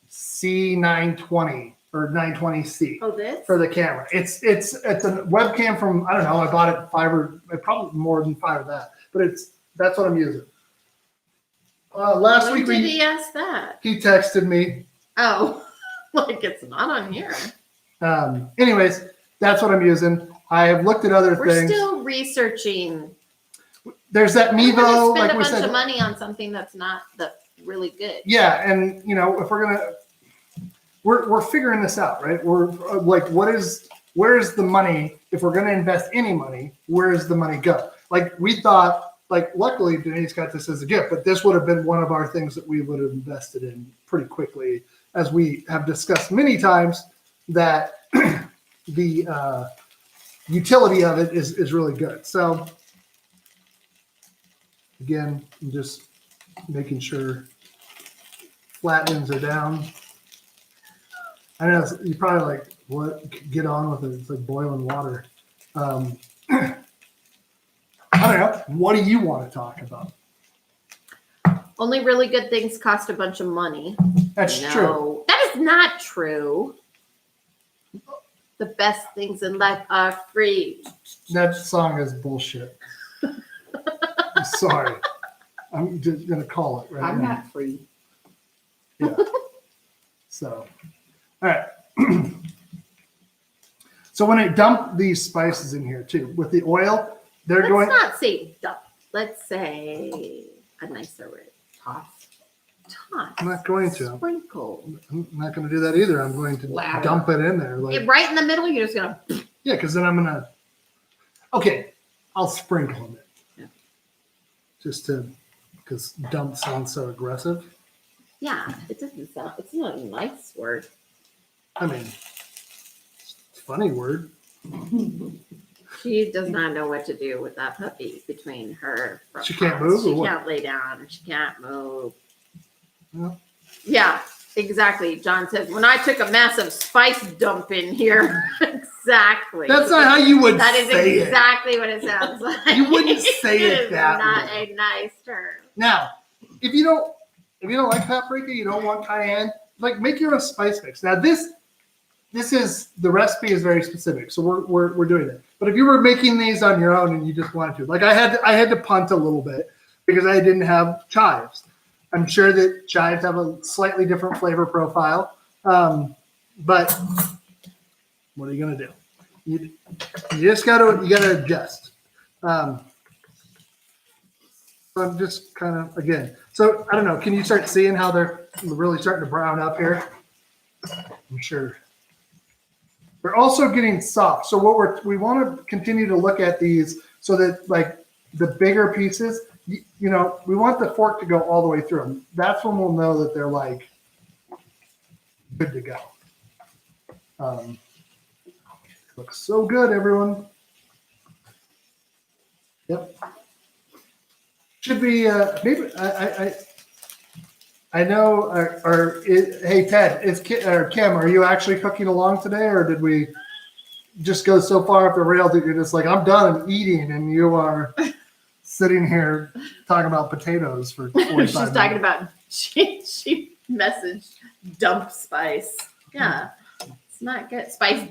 C920 or 920C. Oh, this? For the camera. It's a webcam from, I don't know, I bought it probably more than 5 of that, but that's what I'm using. Last When week did he ask that? he texted me. Oh, like it's not on here. Anyways, that's what I'm using. I have looked at other We're things. still researching. There's that I don't wanna Mevo, spend like a we bunch said. of money on something that's not really good. Yeah, and if we're figuring this out, right? We're like, where's the money? If we're gonna invest any money, where does the money go? Like we thought, like luckily Denise got this as a gift, but this would have been one of our things that we would have invested in pretty quickly, as we have discussed many times that the utility of it is really good. So again, I'm just making sure flat ends are down. I know you're probably like, what? Get on with it. It's like boiling water. I don't know. What do you want to talk about? Only really good things cost a bunch of money. That's true. That is not true. The best things in life are free. That song is bullshit. I'm sorry. I'm just going to call it right I'm now. not free. Yeah. So, all right. So when I dump these spices in here too, with the oil, they're Let's going. not say dump. Let's say a nicer word. Toss. Toss. I'm not going to. Sprinkle. I'm not going to do that either. I'm going to Lather. dump it in there. Like, Right in the middle, you're just gonna. yeah, because then I'm going to. Okay, I'll sprinkle in it. Yeah. Just because dump sounds so aggressive. Yeah, it doesn't sound. It's not a nice word. I mean, it's a funny word. She does not know what to do with that puppy between her. She can't move, She or what? can't lay down. And she can't move. Well, Yeah, exactly. John says, when I took a massive spice dump in here. Exactly. that's not how you would That is say exactly what it sounds like. You wouldn't say it is that not way. a nice term. Now, if you don't like paprika, you don't want cayenne, like make your own spice mix. Now this is, the recipe is very specific, so we're doing it. But if you were making these on your own and you just wanted to, like I had to punt a little bit because I didn't have chives. I'm sure that chives have a slightly different flavor profile, but what are you gonna do? You just gotta adjust. So I'm just kind of, again, so I don't know, can you start seeing how they're really starting to brown up here? I'm sure. They're also getting soft. So what we want to continue to look at these so that like the bigger pieces, we want the fork to go all the way through them. That's when we'll know that they're like good to go. Looks so good, everyone. Yep. Should be maybe I know. Hey Ted, Kim, are you actually cooking along today, or did we just go so far off the rails that you're just like, I'm done eating, and you are sitting here talking about potatoes for 45 minutes? She's talking about she messaged dump spice. Yeah, it's not good. Spice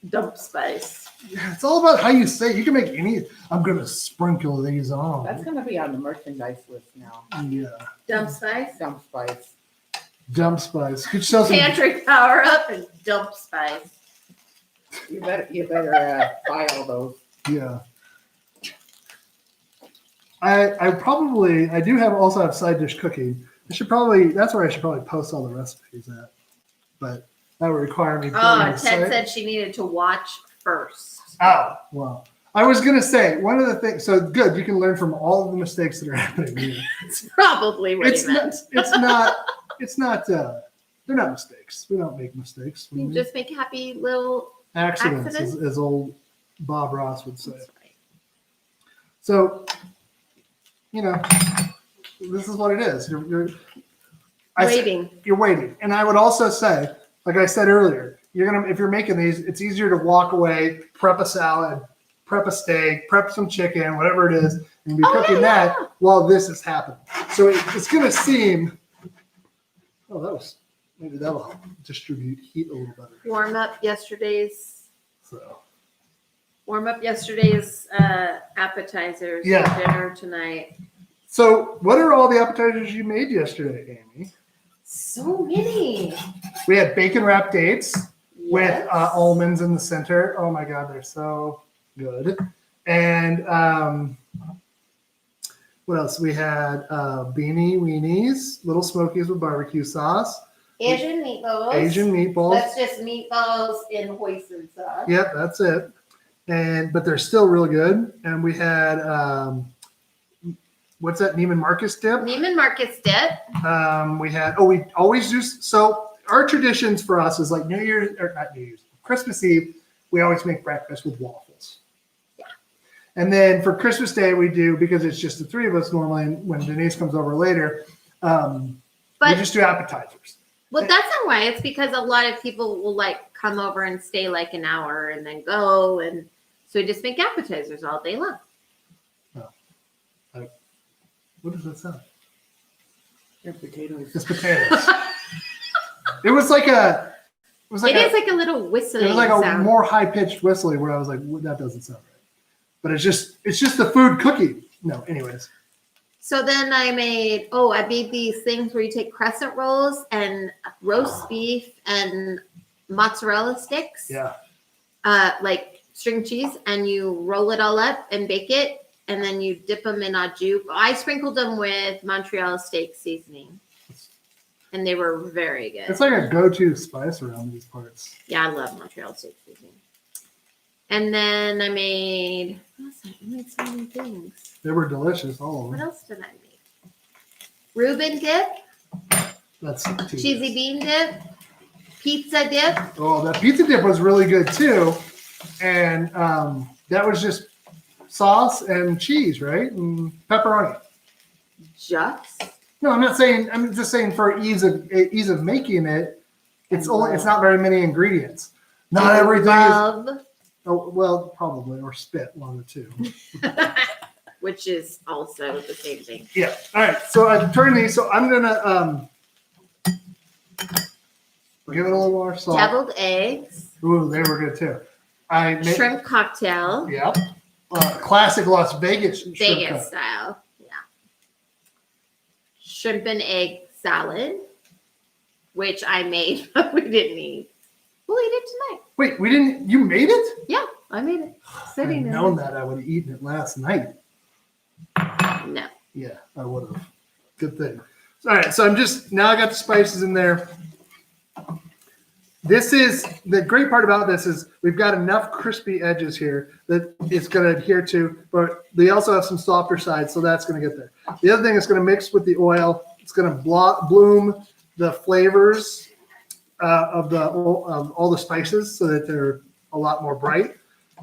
dump spice. Yeah, it's all about how you say it. You can make any. I'm gonna sprinkle these on. That's going to be on the merchandise list now. Yeah. Dump spice. Dump spice. Dump spice. Could you sell some? Pantry power up and dump spice. You better buy all those. Yeah. I do also have side dish cooking. That's where I should probably post all the recipes at. But that would require me. Oh, building a Ted site. said she needed to watch first. Oh, well. I was gonna say one of the things. So good, you can learn from all of the mistakes that are happening here. It's probably what he meant. It's not. They're not mistakes. We don't make mistakes. We You make just make happy little. accidents, accidents? as old Bob Ross would say. That's right. So, this is what it is. You're Waiting. You're waiting. And I would also say, like I said earlier, if you're making these, it's easier to walk away, prep a salad, prep a steak, prep some chicken, whatever it is, and be cooking that while this is happening. So it's going to seem, maybe that'll help distribute heat a little better. Warm up yesterday's So appetizers Yeah. for dinner tonight. So what are all the appetizers you made yesterday, Amy? So many. We had bacon wrapped dates with Yes. almonds in the center. Oh my God, they're so good. And what else? We had beanie weenies, little smokies with barbecue sauce, Asian meatballs. Asian meatballs. That's just meatballs in hoisin sauce. Yep, that's it. But they're still really good. And we had what's that? Neiman Marcus dip. Neiman Marcus dip. We always do. So our traditions for us is like New Year's, or not New Year's, Christmas Eve, we always make breakfast with waffles. Yeah. And then for Christmas Day, we do, because it's just the three of us normally, and when Denise comes over later, we just do appetizers. Well, that's not why. It's because a lot of people will like come over and stay like an hour and then go. And so we just make appetizers all day long. What does that sound? They're potatoes. It's potatoes. It was like a little whistling it was like sound. a more high pitched whistling where I was like, that doesn't sound right. But it's just the food cooking. No, anyways. So then I made these things where you take crescent rolls and roast beef and mozzarella sticks, Yeah. like string cheese, and you roll it all up and bake it, and then you dip them in au jus. I sprinkled them with Montreal steak seasoning, and they were very good. It's like a go-to spice around these parts. Yeah, I love Montreal steak seasoning. And then I made so many things. They were delicious, all of What them. else did I make? Reuben dip, That's cheesy bean dip, pizza dip. Oh, that pizza dip was really good too, and that was just sauce and cheese, right, and pepperoni. Just No, I'm not saying. I'm just saying for ease of making it. It's not very many ingredients. Not everything is. love, Oh, well, probably, or spit, one of the two. which is also the same thing. Yeah. All right. So I've turned these. So I'm gonna give it a little more salt. Deviled eggs, Ooh, they were good too. shrimp cocktail, Yep. Classic Las Vegas shrimp Vegas cut. style. Yeah. Shrimp and egg salad, which I made, but we didn't eat. We'll eat it tonight. Wait, we didn't. You made it? Yeah, I made it. If I'd Sitting there. known that, I would have eaten it last night. No. Yeah, I would have. Good thing. All right, so now I got the spices in there. This is the great part about this is we've got enough crispy edges here that it's going to adhere to, but they also have some softer sides, so that's going to get there. The other thing is going to mix with the oil. It's going to bloom the flavors of all the spices so that they're a lot more bright.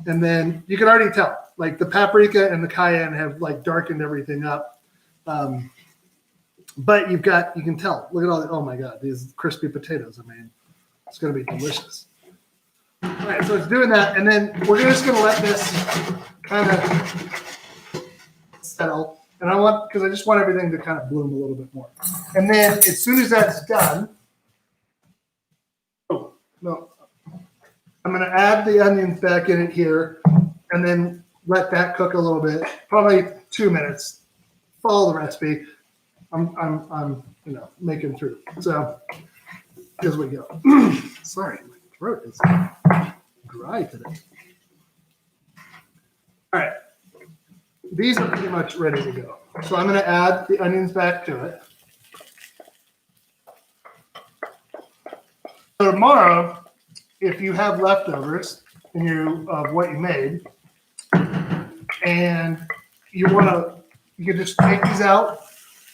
And then you can already tell, like the paprika and the cayenne have like darkened everything up. But you can tell. Look at oh my God, these crispy potatoes. I mean, it's going to be delicious. All right, so it's doing that, and then we're just going to let this kind of settle. And because I just want everything to kind of bloom a little bit more. And then as soon as that's done, I'm going to add the onions back in it here, and then let that cook a little bit, probably 2 minutes. Follow the recipe. I'm making through. So here's we go. Sorry, my throat is dry today. All right, these are pretty much ready to go. So I'm going to add the onions back to it. So tomorrow, if you have leftovers of what you made, and you can just take these out,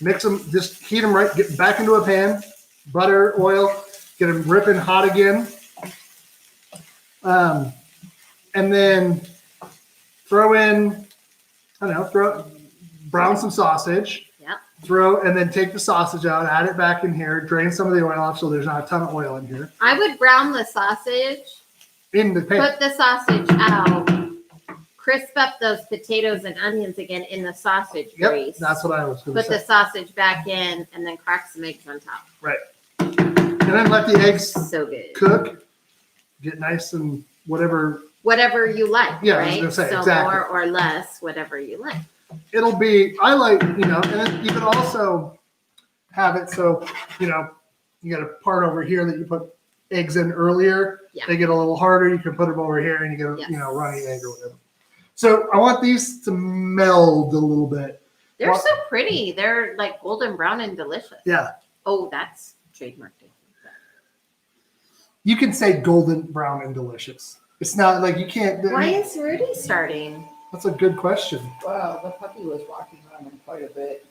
mix them, just heat them right, get back into a pan, butter, oil, get them ripping hot again, and then throw in, brown some sausage. Yep. and then take the sausage out, add it back in here, drain some of the oil off so there's not a ton of oil in here. I would brown the sausage, In the pan. put the sausage out, crisp up those potatoes and onions again in the sausage Yep, grease. that's what I was going to Put say. the sausage back in and then crack some eggs on top. Right. And then let the eggs So good. cook, get nice and whatever. Whatever you like, Yeah, I was right? gonna say, so exactly. more or less, whatever you like. It'll be, I like, you know, and then you can also have it so, you know, you got a part over here that you put eggs in earlier. Yeah. They get a little harder. You can put them over here and you get a, Yes. you know, runny egg or whatever. So I want these to meld a little bit. They're Well- so pretty. They're like golden brown and delicious. Yeah. Oh, that's trademarked. You can say golden brown and delicious. It's not like you can't. Why is Rudy starting? That's a good question. Well, the puppy was walking around him quite a bit.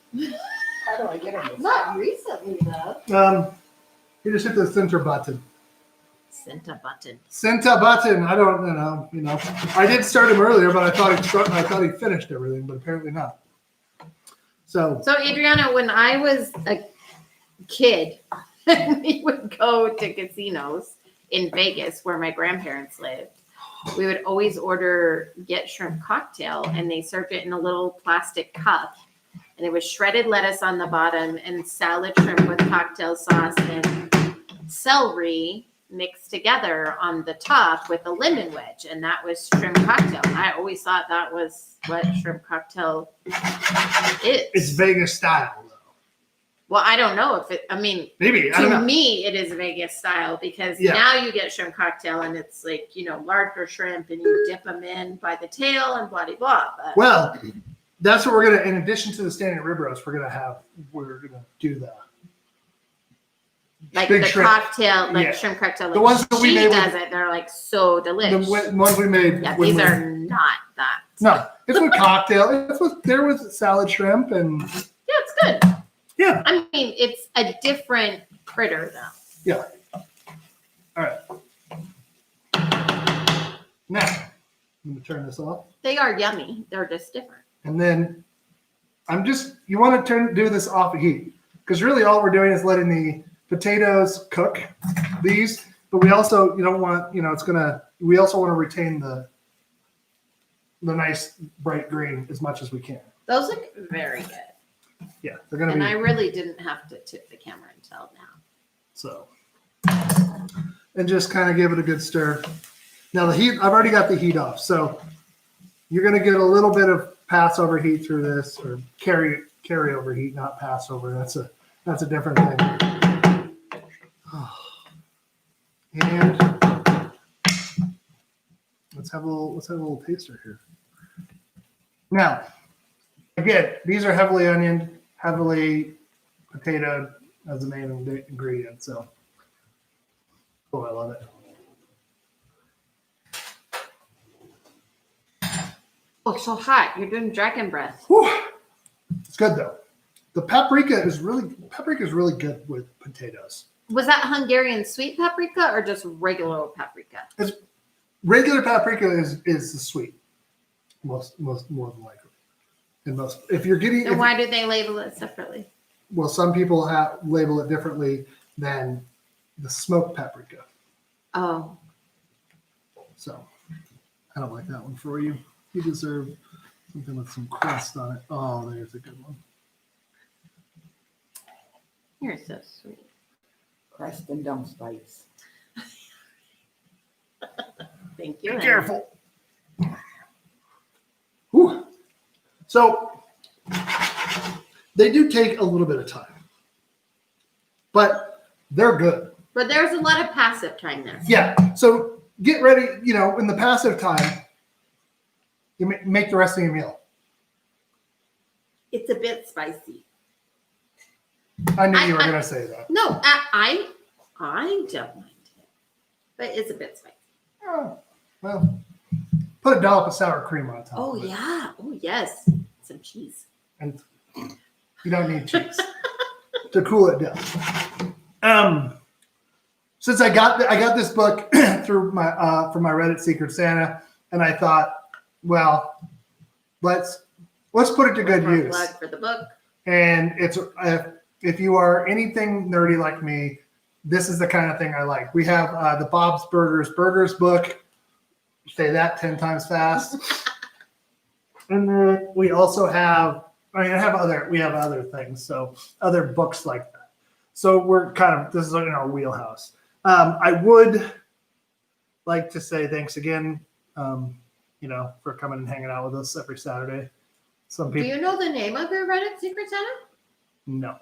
How do I get him to Not stop? recently though. You just hit the center button. Center button. Center button. I don't know. You know, I did start him earlier, but I thought he finished everything, but apparently not. So So Adriana, when I was a kid, we would go to casinos in Vegas where my grandparents lived. We would always get shrimp cocktail, and they served it in a little plastic cup. And it was shredded lettuce on the bottom and salad shrimp with cocktail sauce and celery mixed together on the top with a lemon wedge. And that was shrimp cocktail. I always thought that was what shrimp cocktail is. it's Vegas style, though. Well, I don't know if it, I mean, Maybe I don't to know. me, it is Vegas style because Yeah. now you get shrimp cocktail and it's like, you know, larger shrimp and you dip them in by the tail and blah, blah, blah. But Well, that's what we're gonna. In addition to the standing rib roast, we're gonna do the like big the shrimp. cocktail, like Yeah. shrimp cocktail, like The ones that we she made with- does it, they're like so The delicious. ones we made. Yeah, when these we- are not that. No, it's with cocktail. There was salad shrimp and Yeah, it's good. yeah. I mean, it's a different critter though. All right. Now I'm gonna turn this off, They are yummy. They're just different. and then you want to do this off of heat because really all we're doing is letting the potatoes cook these, but we also you don't want we also want to retain the nice bright green as much as we can. Those look very good. Yeah, they're gonna And be I really didn't have to tip the camera until now. so. And just kind of give it a good stir. Now the heat, I've already got the heat off, so you're gonna get a little bit of pass over heat through this, or carry over heat, not pass over. That's a different thing. And let's have a little taster here. Now, again, these are heavily onioned, heavily potato as the main ingredient. So, oh, I love it. Oh, so hot. You're doing dragon breath. Whew. It's good though. The paprika is really good with potatoes. Was that Hungarian sweet paprika or just regular old paprika? Regular paprika is the sweet, most more than likely. And most, if you're getting, Then why do they label it separately? well, some people label it differently than the smoked paprika. Oh, So I don't like that one for you. You deserve something with some crust on it. Oh, there's a good one. you're so sweet. Crust and don't spice. Thank you. Be careful. Whew. So they do take a little bit of time, but they're good. But there's a lot of passive time there. Yeah. So get ready. In the passive time, you make the rest of your meal. It's a bit spicy. I knew you were going to say that. No, I don't mind it, but it's a bit spicy. Oh, well, put a dollop of sour cream on top. Oh of it. yeah. Oh yes. Some cheese. And you don't need cheese to cool it down. Since I got this book through from my Reddit Secret Santa, and I thought, well, let's put it to good More use. plug for the book. And it's if you are anything nerdy like me, this is the kind of thing I like. We have the Bob's Burgers book. Say that 10 times fast. And then we also have, we have other things. So other books like that. So we're this is in our wheelhouse. I would like to say thanks again, for coming and hanging out with us every Saturday. Some Do people you know the name of your Reddit Secret Santa? no.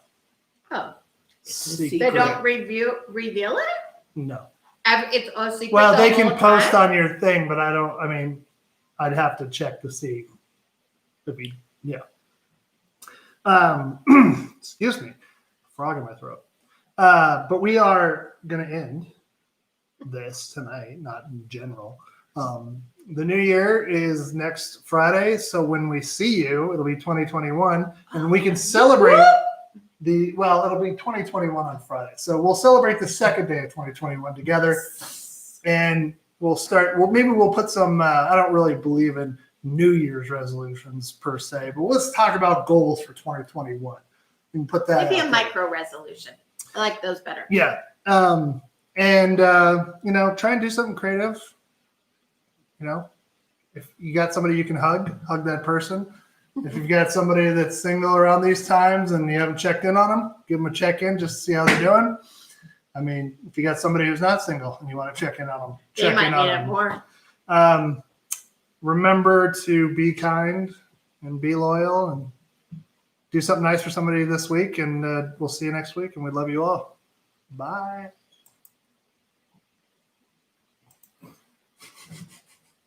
Oh, Secret. they don't reveal it? No. It's a secret. Well, they the can whole post time? on your thing, but I'd have to check to see. Excuse me, frog in my throat. But we are going to end this tonight, not in general. The new year is next Friday, so when we see you, it'll be 2021, and we can celebrate it'll be 2021 on Friday. So we'll celebrate the second day of 2021 together, and we'll put some, I don't really believe in New Year's resolutions per se, but let's talk about goals for 2021. We can put that Maybe out a there. micro resolution. I like those better. Yeah. Try and do something creative. If you got somebody you can hug that person. If you've got somebody that's single around these times and you haven't checked in on them, give them a check-in just to see how they're doing. If you got somebody who's not single and you want to check in on them, They might need it more. Remember to be kind and be loyal and do something nice for somebody this week. And we'll see you next week. And we love you all. Bye.